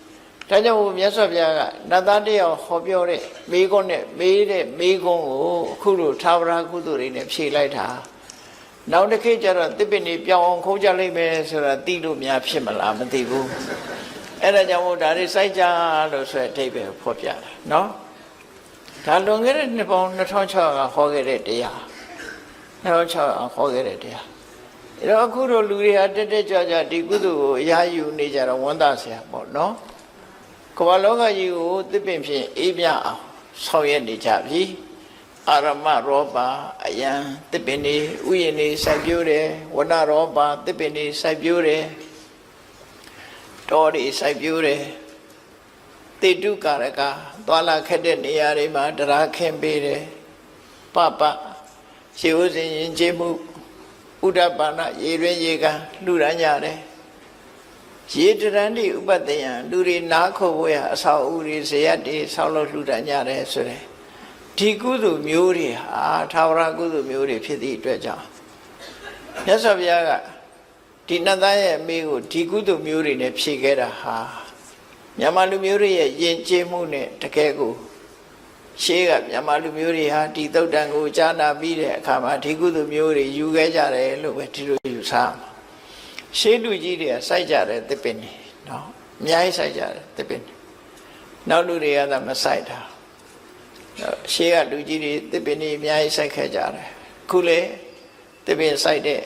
ဒါကြောင့်မြတ်စွာဘုရားကနတ်သားတယောက်ဟောပြောတဲ့မိကုန်းနဲ့မေးတဲ့မိကုန်းကိုအခုလိုသာဝရကုသိုလ်တွေနဲ့ဖြေလိုက်တာနောက်တစ်ခေတ်ကျတော့တစ်ပင်တွေပြောင်းအောင်ခုံးကြလိမ့်မယ်ဆိုတာသိလို့များဖြစ်မလားမသိဘူးအဲ့ဒါကြောင့်မို့ဒါတွေစိုက်ကြလို့ဆိုတဲ့အဓိပ္ပာယ်ဖော်ပြတာနော်ဒါလွန်ခဲ့တဲ့နှစ်ပေါင်း2600ကဟောခဲ့တဲ့တရား2600ဟောခဲ့တဲ့တရားအဲ့တော့အခုတို့လူတွေဟာတက်တက်ကြွကြွဒီကုသိုလ်ကိုအရာယူနေကြတော့ဝန်သားဆရာပေါ့နော်ကမ္ဘာလောကကြီးကိုတစ်ပင်ဖြင့်အေးမြအောင်ဆောင်ရွက်နေကြပြီအာရမရောပါအယံတစ်ပင်တွေဥယျာဉ်တွေစိုက်ပျိုးတယ်ဝဏရောပါတစ်ပင်တွေစိုက်ပျိုးတယ်တော်တွေစိုက်ပျိုးတယ်တေတုကာရကသွာလာခက်တဲ့နေရာတွေမှာတရားခင်းပေးတယ်ပပရှေးဥစဉ်ရင်ကျေးမှုဥဒ္ဒပါဏရေရင်းရေကန်လှူဒန်းကြတယ်ရေတရန်ဒီဥပတ္တယံလူတွေနားခိုဖို့ရအဆောက်အဦတွေဇေယျတွေဆောက်လို့လှူဒန်းကြတယ်ဆိုတဲ့ဒီကုသိုလ်မျိုးတွေဟာသာဝရကုသိုလ်မျိုးတွေဖြစ်သည့်အတွက်ကြောင့်မြတ်စွာဘုရားကဒီနတ်သားရဲ့အမေကိုဒီကုသိုလ်မျိုးတွေနဲ့ဖြည့်ခဲ့တာဟာမြန်မာလူမျိုးတွေရဲ့ယဉ်ကျေးမှုနဲ့တကယ်ကိုရှေးကမြန်မာလူမျိုးတွေဟာဒီသုတ်တန်ကိုကြားနာပြီးတဲ့အခါမှာဒီကုသိုလ်မျိုးတွေယူခဲ့ကြတယ်လို့ပဲဒီလိုယူဆမှာရှေးလူကြီးတွေကစိုက်ကြတယ်သစ်ပင်တွေနော်အများကြီးစိုက်ကြတယ်သစ်ပင်တွေနောက်လူတွေကသာမစိုက်တာရှေးကလူကြီးတွေသစ်ပင်တွေအများကြီးစိုက်ခဲ့ကြတယ်ခုလေသစ်ပင်စိုက်တဲ့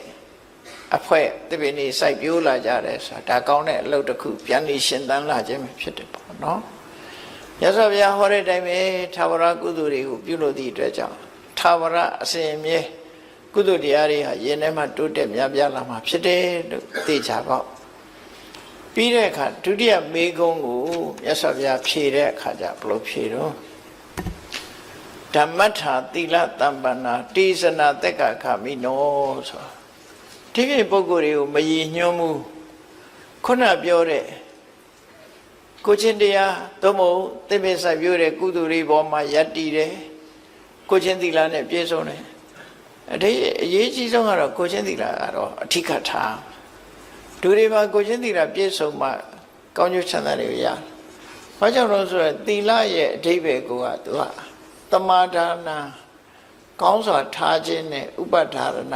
အဖွဲသစ်ပင်တွေစိုက်ပျိုးလာကြတယ်ဆိုတာဒါကောင်းတဲ့အလုပ်တစ်ခုပြန်ပြီးရှင်သန်လာခြင်းပဲဖြစ်တယ်ပေါ့နော်မြတ်စွာဘုရားဟောတဲ့အတိုင်းပဲသာဝရကုသိုလ်တွေကိုပြုလို့သည့်အတွက်ကြောင့်သာဝရအစဉ်အမြဲကုသိုလ်တရားတွေဟာယင်ထဲမှာတိုးတက်များပြားလာမှာဖြစ်တယ်လို့သိကြပါ့ပြီးတဲ့အခါဒုတိယမေကုံးကိုမြတ်စွာဘုရားဖြေတဲ့အခါကျဘယ်လိုဖြေတော့ဓမ္မထာသီလတမ္ပန္နာတိစနာတက္ကခမိနောဆိုဒီပြပုဂ္ဂိုလ်တွေကိုမရည်ညွှန်းမှုခုနပြောတဲ့ကိုချင်းတရားသို့မဟုတ်သင်္ဘေစိုက်ပြိုးတဲ့ကုသိုလ်တွေပေါ်မှာယက်တည်တယ်ကိုချင်းသီလနဲ့ပြည့်စုံတယ်အရေးကြီးဆုံးကတော့ကိုချင်းသီလကတော့အဓိကထားဒုတိယမှာကိုချင်းသီလပြည့်စုံမှကောင်းကျိုးချမ်းသာတွေရ။ဘာကြောင့်လို့ဆိုတော့သီလရဲ့အဓိပ္ပာယ်ကသူကသမာဒါနာကောင်းစွာထားခြင်းနဲ့ဥပဒါရဏ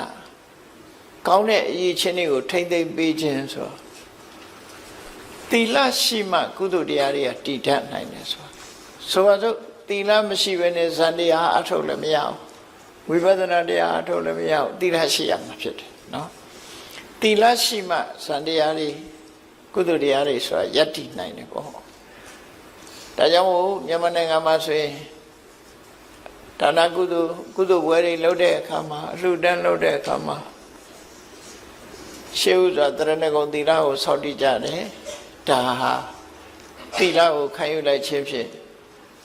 ကောင်းတဲ့အရေးချင်းတွေကိုထိမ့်သိမ့်ပေးခြင်းဆိုသီလရှိမှကုသိုလ်တရားတွေကတည်တတ်နိုင်တယ်ဆိုပါစို့သီလမရှိဘဲနဲ့ဇန်တရားအထုတ်လည်းမရဘူးဝိပဿနာတရားအထုတ်လည်းမရဘူးသီလရှိရမှာဖြစ်တယ်နော်သီလရှိမှဇန်တရားတွေကုသိုလ်တရားတွေဆိုတာယက်တည်နိုင်တယ်ပေါ့ဒါကြောင့်မို့မြန်မာနိုင်ငံမှာဆိုရင်ဒါနကုသိုလ်ဘွယ်တွေလုပ်တဲ့အခါမှာအလှူဒန်းလုပ်တဲ့အခါမှာရှေးဥစွာတရဏဂုံသီလကိုဆောက်တည်ကြတယ်ဒါဟာ သီလကိုခံယူလိုက်ခြင်းဖြင့်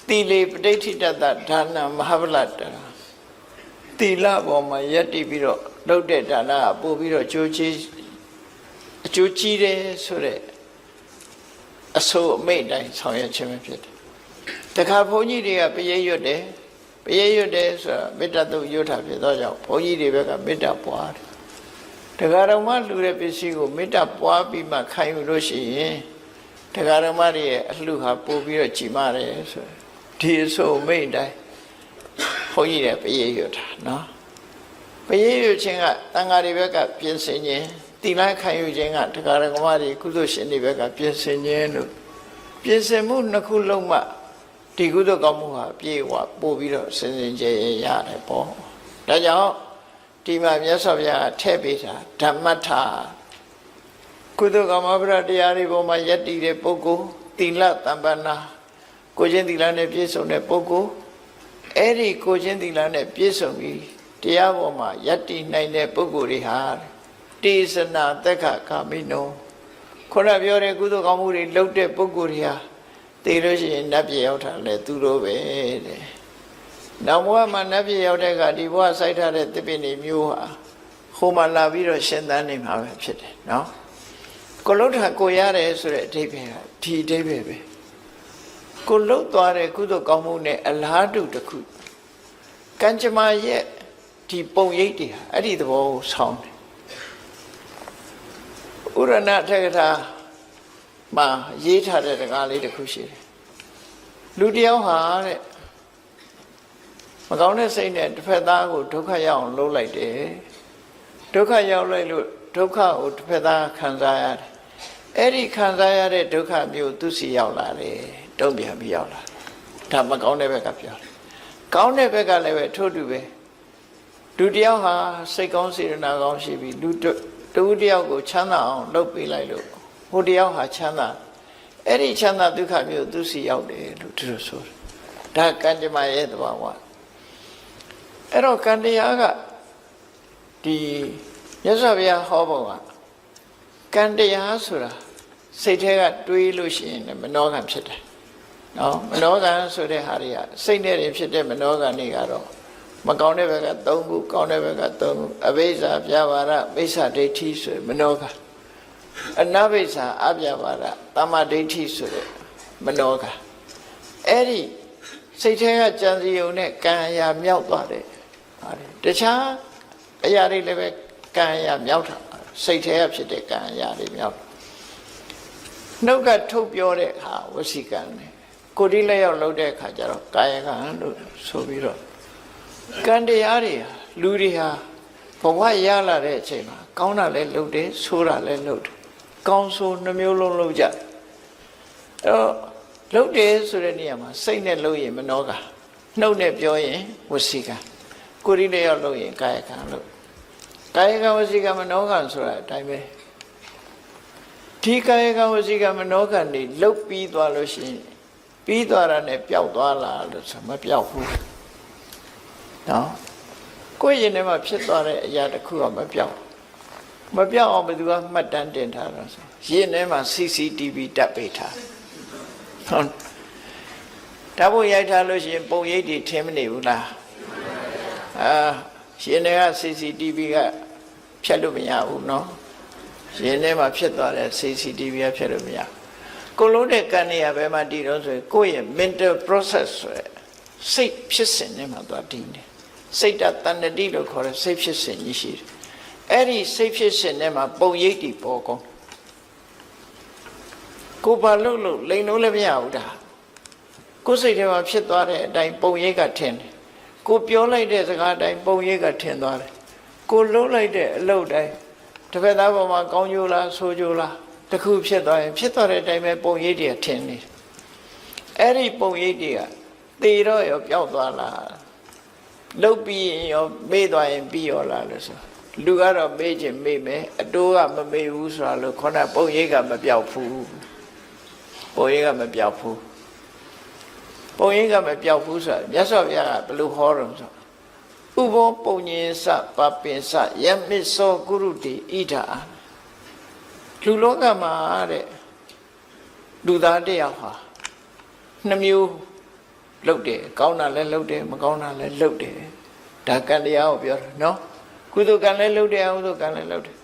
သီလေပဋိဋ္ဌိတတဒါနမဟာဗလတ္တသီလပေါ်မှာယက်တည်ပြီးတော့လုပ်တဲ့ဒါနကပို့ပြီးတော့အကျိုးကြီးတယ်ဆိုတဲ့အဆိုအမိန့်တိုင်းဆောင်ရွက်ခြင်းပဲဖြစ်တယ်တခါဘုန်းကြီးတွေကပရိရွတ်တယ်ဆိုတာမေတ္တာတုတ်ရွတ်တာဖြစ်သောကြောင့်ဘုန်းကြီးတွေဘက်ကမေတ္တာပွားတယ်တခါတော့မှလှူတဲ့ပစ္စည်းကိုမေတ္တာပွားပြီးမှခံယူလို့ရှိရင်တခါတော့မှရဲ့အလှူဟာပို့ပြီးတော့ကြည်မာတယ်ဆိုဒီအဆိုအမိန့်တိုင်းဘုန်းကြီးတွေပရိရွတ်တာနော်ပရိရွတ်ခြင်းကတန်ဃာတွေဘက်ကပြင်ဆင်ခြင်းသီလခံယူခြင်းကတရားဓမ္မတွေကုသိုလ်ရှင်တွေဘက်ကပြင်ဆင်ခြင်းလို့ပြင်ဆင်မှုနှစ်ခုလုံးမှဒီကုသိုလ်ကောင်းမှုဟာပြေဝပို့ပြီးတော့စင်စင်ကြယ်ရတယ်ပေါ့ဒါကြောင့်ဒီမှာမြတ်စွာဘုရားထည့်ပေးတာဓမ္မထကုသိုလ်ကောင်းမှုတရားတွေပေါ်မှာယက်တည်တဲ့ပုဂ္ဂိုလ်သီလတမ္ပနာကိုချင်းသီလနဲ့ပြည့်စုံတဲ့ပုဂ္ဂိုလ်အဲ့ဒီကိုချင်းသီလနဲ့ပြည့်စုံပြီးတရားပေါ်မှာယက်တည်နိုင်တဲ့ပုဂ္ဂိုလ်တွေဟာတေသနာသက်ခကာမိနောခေါရပြောတဲ့ကုသိုလ်ကောင်းမှုတွေလုပ်တဲ့ပုဂ္ဂိုလ်တွေဟာသိလို့ရှိရင်နတ်ပြည်ရောက်တာလေသူတို့ပဲတဲ့နောက်ဘဝမှာနတ်ပြည်ရောက်တဲ့ကဒီဘဝစိုက်ထားတဲ့သစ်ပင်တွေမျိုးဟာဟိုမှာလာပြီးတော့ရှင်သန်နေမှာပဲဖြစ်တယ်နော်ကိုလုတ်တာကိုရတယ်ဆိုတဲ့အဓိပ္ပာယ်ကဒီအဓိပ္ပာယ်ပဲကိုလုတ်သွားတဲ့ကုသိုလ်ကောင်းမှုနဲ့အလားတူတစ်ခုကံကြမ္မာရဲ့ဒီပုံရိပ်တွေဟာအဲ့ဒီသဘောကိုဆောင်းတယ်ဥရဏထေကထာမှာရေးထားတဲ့စကားလေးတစ်ခုရှိတယ်လူတယောက်ဟာတဲ့မကောင်းတဲ့စိတ်နဲ့တစ်ဖက်သားကိုဒုက္ခရောက်အောင်လုပ်လိုက်တယ်ဒုက္ခရောက်လိုက်လို့ဒုက္ခကိုတစ်ဖက်သားခံစားရတယ်အဲ့ဒီခံစားရတဲ့ဒုက္ခမျိုးသူစီရောက်လာတယ်တုံ့ပြန်ပြီးရောက်လာဒါမကောင်းတဲ့ဘက်ကပြောတယ်ကောင်းတဲ့ဘက်ကလည်းပဲထို့တူပဲလူတယောက်ဟာစိတ်ကောင်းစေတနာကောင်းရှိပြီးလူတူတယောက်ကိုချမ်းသာအောင်လုပ်ပေးလိုက်လို့ဟိုတယောက်ဟာချမ်းသာအဲ့ဒီချမ်းသာဒုက္ခမျိုးသူစီရောက်တယ်လို့သူတို့ဆိုတယ်ဒါကံကြမ္မာရဲ့သဘာဝအဲ့တော့ကံတရားကဒီမြတ်စွာဘုရားဟောပုံကကံတရားဆိုတာစိတ်ထဲကတွေးလို့ရှိရင်မနောကံဖြစ်တယ်နော်မနောကံဆိုတဲ့ဟာတွေကစိတ်နဲ့ဖြစ်တဲ့မနောကံတွေကတော့မကောင်းတဲ့ဘက်က3ခုကောင်းတဲ့ဘက်က3ခုအဘိဇ္ဇာပြဘာရမိစ္ဆာဒိဋ္ဌိဆိုမနောကံအနဘိဇ္ဇာအပြဘာရတမ္မာဒိဋ္ဌိဆိုတဲ့မနောကံအဲ့ဒီစိတ်ထဲကကြံစည်ုံနဲ့ကံအရာမြောက်သွားတယ်တခြားအရာတွေလည်းပဲကံအရာမြောက်တာစိတ်ထဲကဖြစ်တဲ့ကံအရာတွေမြောက်နှုတ်ကထုတ်ပြောတဲ့အခါဝစီကံနဲ့ကိုယ်ဒီလက်ရောက်လုပ်တဲ့အခါကျတော့ကာယကံလို့ဆိုပြီးတော့ကံတရားတွေဟာလူတွေဟာဘဝရလာတဲ့အချိန်မှာကောင်းတာလည်းလုပ်တယ်ဆိုးတာလည်းလုပ်တယ်ကောင်းဆိုးနှမျိုးလုံးလုပ်ကြအဲ့တော့လုပ်တယ်ဆိုတဲ့နေရာမှာစိတ်နဲ့လုပ်ရင်မနောကနှုတ်နဲ့ပြောရင်ဝစီကံကိုယ်ဒီလက်ရောက်လုပ်ရင်ကာယကံလို့ကာယကံဝစီကံမနောကံဆိုတာအတိုင်းပဲဒီကာယကံဝစီကံမနောကံတွေလုတ်ပြီးသွားလို့ရှိရင်ပြီးသွားတာနဲ့ပျောက်သွားလားလို့ဆိုမပျောက်ဘူးနော်ကိုယ်ရင်ထဲမှာဖြစ်သွားတဲ့အရာတစ်ခုကမပျောက်အောင်ဘယ်သူကမှတ်တမ်းတင်ထားတာဆိုရင်ထဲမှာ CCTV တပ်ပေးထားဟုတ်ဒါဖို့ရိုက်ထားလို့ရှိရင်ပုံရိပ်တွေထင်မနေဘူးလားရင်ထဲက CCTV ကဖြတ်လို့မရဘူးနော်ရင်ထဲမှာဖြစ်သွားတဲ့ CCTV ကဖြတ်လို့မရကိုလုံးတဲ့ကံနေရဘယ်မှာတည်တော့ဆိုရင်ကိုယ့်ရဲ့ mental process ဆိုရယ်စိတ်ဖြစ်စဉ်နဲ့မှသွားတည်နေစိတ်တဏ္ဍတိလို့ခေါ်တဲ့စိတ်ဖြစ်စဉ်ကြီးရှိတယ်အဲ့ဒီစိတ်ဖြစ်စဉ်နဲ့မှပုံရိပ်တည်ပေါ်ကုန်ကိုဘာလို့လိန်လို့လည်းမရဘူးဒါကိုယ်စိတ်ထဲမှာဖြစ်သွားတဲ့အတိုင်းပုံရိပ်ကထင်တယ်ကိုပြောလိုက်တဲ့စကားအတိုင်းပုံရိပ်ကထင်သွားတယ်ကိုလုံးလိုက်တဲ့အလုပ်တိုင်းတစ်ဖက်သားပေါ်မှာကောင်းကျိုးလားဆိုးကျိုးလားတစ်ခုဖြစ်သွားရင်ဖြစ်သွားတဲ့အတိုင်းပဲပုံရိပ်တွေထင်နေတယ်အဲ့ဒီပုံရိပ်တွေကသေတော့ရောပျောက်သွားလားလုတ်ပြီးရင်ရောမေ့သွားရင်ပြီးရောလားလို့ဆိုလူကတော့မေ့ခြင်းမေ့မယ်အတိုးကမမေ့ဘူးဆိုတာလို့ခေါင်းပုံရိပ်ကမပျောက်ဘူးပုံရိပ်ကမပျောက်ဘူးပုံရိပ်ကမပျောက်ဘူးဆိုတာမြတ်စွာဘုရားကဘယ်လိုဟောတော့ဆိုဥဘောပုံညင်စပပင်စယမစ္စောကုရုတိဣဒာလူလောကမှာတဲ့ လူသားတရားဟာနှစ်မျိုးလုပ်တယ်ကောင်းတာလည်းလုပ်တယ်မကောင်းတာလည်းလုပ်တယ်ဒါကံတရားကိုပြောတာနော်ကုသိုလ်ကံလည်းလုပ်တယ်အကုသိုလ်ကံလည်းလုပ်တယ်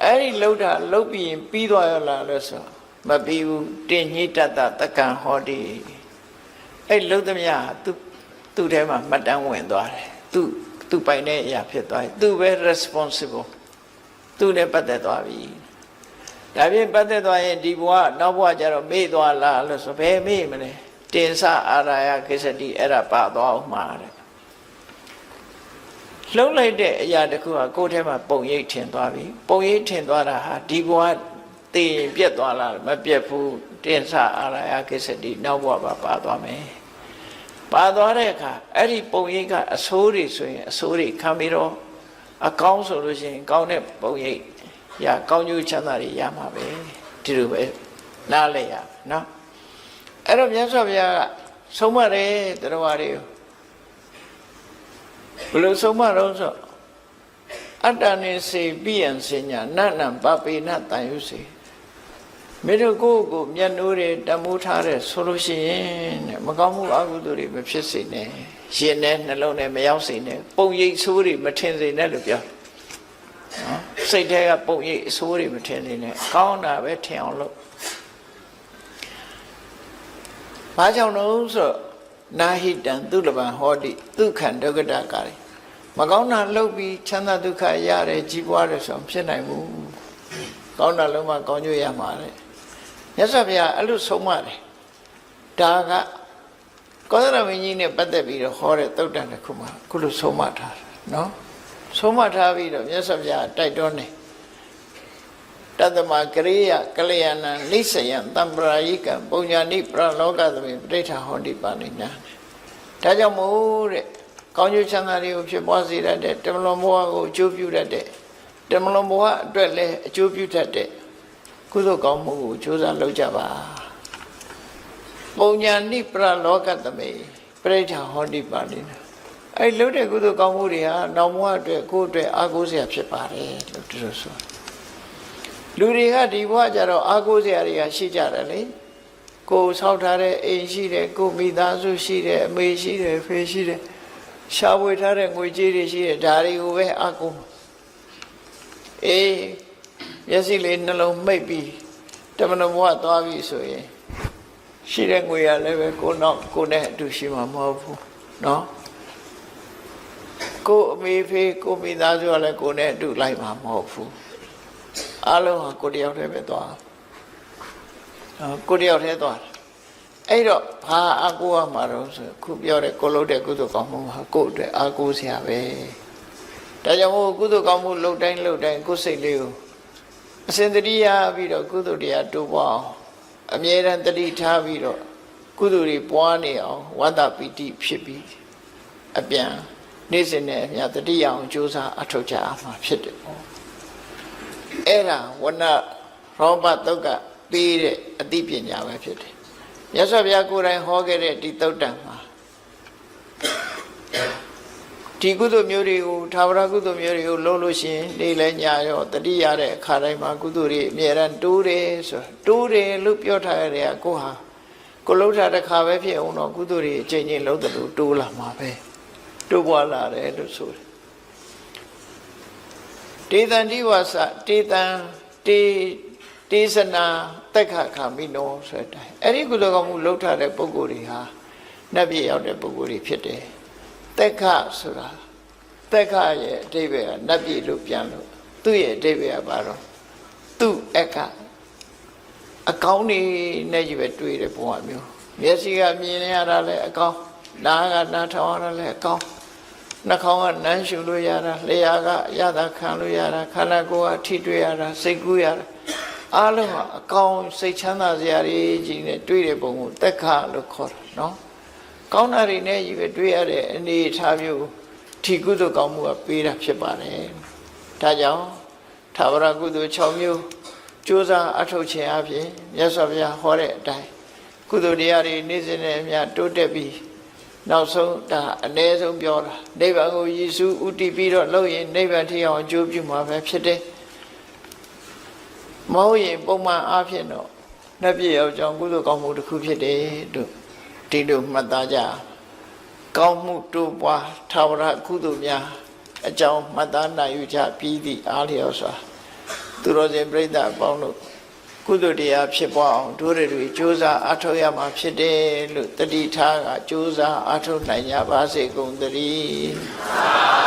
အဲ့ဒီလုပ်တာလုပ်ပြီးရင်ပြီးသွားရလားလို့ဆိုမပြီးဘူးတင်ညိတတတက္ကံဟောတိအဲ့လုပ်သမျှသူ့ထဲမှာမှတ်တမ်းဝင်သွားတယ်သူပိုင်တဲ့အရာဖြစ်သွားတယ်သူပဲ responsible သူနဲ့ပတ်သက်သွားပြီဒါဖြင့်ပတ်သက်သွားရင်ဒီဘဝနောက်ဘဝကျတော့မေ့သွားလားလို့ဆိုဘယ်မေ့မလဲတင်္စအာရာယကိစ္စတိအဲ့ဒါပါသွားအောင်မှာတဲ့လှုပ်လိုက်တဲ့အရာတစ်ခုကကိုယ်ထဲမှာပုံရိပ်ထင်သွားပြီပုံရိပ်ထင်သွားတာဟာဒီဘဝတည်ပြတ်သွားလားမပြတ်ဘူးတင်္စအာရာယကိစ္စတိနောက်ဘဝပါသွားမယ်ပါသွားတဲ့အခါအဲ့ဒီပုံရိပ်ကအဆိုးတွေဆိုရင်အဆိုးတွေခံပြီးတော့အကောင်းဆိုလို့ရှိရင်ကောင်းတဲ့ပုံရိပ်ရကောင်းကျိုးချမ်းသာတွေရမှာပဲဒီလိုပဲနားလဲရနော်အဲ့တော့မြတ်စွာဘုရားကဆုံးမတယ်တရားဝါတွေကိုဘယ်လိုဆုံးမတော့ဆိုအတ္တနေစေပိယံစညာနတ်နံပပေနတန်ယုစေမင်းတို့ကိုယ့်ကိုမျက်နှိုးတွေတမိုးထားတဲ့ဆိုလို့ရှိရင်မကောင်းမှုအကုသိုလ်တွေမဖြစ်စေနဲ့ရှင်နဲ့နှလုံးနဲ့မရောက်စေနဲ့ပုံရိပ်ဆိုးတွေမထင်စေနဲ့လို့ပြောနော်စိတ်ထဲကပုံရိပ်အဆိုးတွေမထင်စေနဲ့ကောင်းတာပဲထင်အောင်လုပ်ဘာကြောင့်လို့ဆိုနာဟိတံသူလပံဟောတိဒုက္ခံဒုက္ခတကာရီမကောင်းတာလုပ်ပြီးချမ်းသာဒုက္ခရတယ်ကြီးပွားတယ်ဆိုဖြစ်နိုင်ဘူးကောင်းတာလုံးဝကောင်းကျိုးရမှာလေမြတ်စွာဘုရားအဲ့လိုဆုံးမတယ်ဒါကကောသလမင်းကြီးနဲ့ပတ်သက်ပြီးတော့ဟောတဲ့သုတ်တန်တစ်ခုမှာခုလိုဆုံးမထားတယ်နော်ဆုံးမထားပြီးတော့မြတ်စွာဘုရားတိုက်တွန်းတယ်တတ္တမကရိယကလျာဏနိစ္စယံတံပရာယိကံပုညာနိပရလောကသမေပဋိဋ္ဌာဟောတိပါဏိညာဒါကြောင့်မို့တဲ့ကောင်းကျိုးချမ်းသာတွေကိုဖြစ်ပွားစေတတ်တဲ့တမလွန်ဘဝကိုအကျိုးပြုတတ်တဲ့တမလွန်ဘဝအတွက်လည်းအကျိုးပြုတတ်တဲ့ကုသိုလ်ကောင်းမှုကိုကြိုးစားလုပ်ကြပါပုညာနိပရလောကသမေပဋိဋ္ဌာဟောတိပါဏိညာအဲ့လုပ်တဲ့ကုသိုလ်ကောင်းမှုတွေဟာနောက်ဘဝအတွက်ကိုယ့်အတွက်အားကိုးစရာဖြစ်ပါတယ်လို့သူတို့ဆိုလူတွေကဒီဘဝကျတော့အားကိုးစရာတွေကရှိကြတယ်လေကိုယ်ဆောက်ထားတဲ့အိမ်ရှိတယ်ကိုယ်မိသားစုရှိတယ်အမေရှိတယ်ဖေရှိတယ်ရှားဝေထားတဲ့ငွေကြေးတွေရှိတယ်ဒါတွေကိုပဲအားကိုးအေးမျက်စိလေးနှလုံးမိတ်ပြီးတမန်တော်ဘဝသွားပြီဆိုရင်ရှိတဲ့ငွေရလည်းပဲကိုနဲ့အတူရှိမှာမဟုတ်ဘူးနော်ကိုအမေဖေကိုမိသားစုကလည်းကိုနဲ့အတူလိုက်မှာမဟုတ်ဘူးအားလုံးဟာကိုတယောက်တည်းပဲသွားကိုတယောက်တည်းသွားအဲ့တော့ဘာအားကိုးရမှာတော့ဆိုခုပြောတဲ့ကိုလုပ်တဲ့ကုသိုလ်ကောင်းမှုဟာကိုယ့်အတွက်အားကိုးစရာပဲဒါကြောင့်မို့ကုသိုလ်ကောင်းမှုလုပ်တိုင်းကိုယ်စိတ်လေးကိုအစဉ်တတိယပြီးတော့ကုသိုလ်တရားတိုးပွားအောင်အမြဲတမ်းတတိထားပြီးတော့ကုသိုလ်တွေပွားနေအောင်ဝတ္တပီတိဖြစ်ပြီးအပြန်နေ့စဉ်နဲ့အမျှတတိယအောင်ကြိုးစားအထောက်ကြအားမှာဖြစ်တယ်ပေါ့အဲ့ဒါဝဏရောဘတုတ်ကပေးတဲ့အသိပညာပဲဖြစ်တယ်မြတ်စွာဘုရားကိုယ်တိုင်ဟောခဲ့တဲ့ဒီသုတ်တံမှာဒီကုသိုလ်မျိုးတွေကိုသာဝရကုသိုလ်မျိုးတွေကိုလုပ်လို့ရှိရင်နေ့လဲညရောတတိရတဲ့အခါတိုင်းမှာကုသိုလ်တွေအမြဲတမ်းတိုးတယ်ဆိုတိုးတယ်လို့ပြောထားရတဲ့ကိုဟာကိုလှုပ်တာတစ်ခါပဲဖြစ်အောင်တော့ကုသိုလ်တွေအချိန်ချင်းလှုပ်တယ်လို့တိုးလာမှာပဲတိုးပွားလာတယ်လို့ဆိုတယ်တေတံဒီဝါစတေတံတေသနာတက်ခခမိနောဆိုတဲ့အဲ့ဒီကုသိုလ်ကောင်းမှုလှုပ်ထားတဲ့ပုဂ္ဂိုလ်တွေဟာနတ်ပြည်ရောက်တဲ့ပုဂ္ဂိုလ်တွေဖြစ်တယ်တက်ခဆိုတာတက်ခရဲ့အဓိပ္ပာယ်ကနတ်ပြည်လို့ပြန်လို့သူ့ရဲ့အဓိပ္ပာယ်ကဘာတော့သူ့အခအကောင်းနေနဲ့ကြီးပဲတွေ့တဲ့ဘဝမျိုးမျက်စိကမြင်ရတာလည်းအကောင်းနားကနားထောင်ရတာလည်းအကောင်းနှာခေါင်းကနမ်းရှုလို့ရတာလျှာကရတာခံလို့ရတာခန္ဓာကိုယ်ကထိတွေ့ရတာစိတ်ကူးရတာအားလုံးကအကောင်းစိတ်ချမ်းသာစရာတွေကြီးနဲ့တွေ့တဲ့ပုံကိုတက်ခလို့ခေါ်တာနော်ကောင်းတာတွေနဲ့ကြီးပဲတွေ့ရတဲ့အနေအထားမျိုးဒီကုသိုလ်ကောင်းမှုကပေးတာဖြစ်ပါတယ်ဒါကြောင့်သာဝရကုသိုလ်6မျိုးကြိုးစားအထောက်ခြင်းအပြင်မြတ်စွာဘုရားဟောတဲ့အတိုင်းကုသိုလ်တရားတွေနေ့စဉ်နဲ့အမျှတိုးတက်ပြီးနောက်ဆုံးဒါအ ਨੇ ဆုံးပြောတာနိဗ္ဗာန်ကိုယေရှုဥတည်ပြီးတော့လုပ်ရင်နိဗ္ဗာန်ထိအောင်အကျိုးပြုမှာပဲဖြစ်တယ်မဟုတ်ရင်ပုံမှန်အားဖြင့်တော့ နတ်ပြည်ရောက်ကြောင်းကုသိုလ်ကောင်းမှုတစ်ခုဖြစ်တယ်လို့ဒီလိုမှတ်သားကြကောင်းမှုတိုးပွားထာဝရကုသိုလ်များအကြောင်းမှတ်သားနိုင်ယူကြပြီးသည့်အားလျော်စွာသူတော်စင်ပြိဿအပေါင်းတို့ကုသိုလ်တရားဖြစ်ပွားအောင်တို့တွေကြိုးစားအားထုတ်ရမှာဖြစ်တယ်လို့တတိထားကကြိုးစားအားထုတ်နိုင်ကြပါစေကုန်သတည်း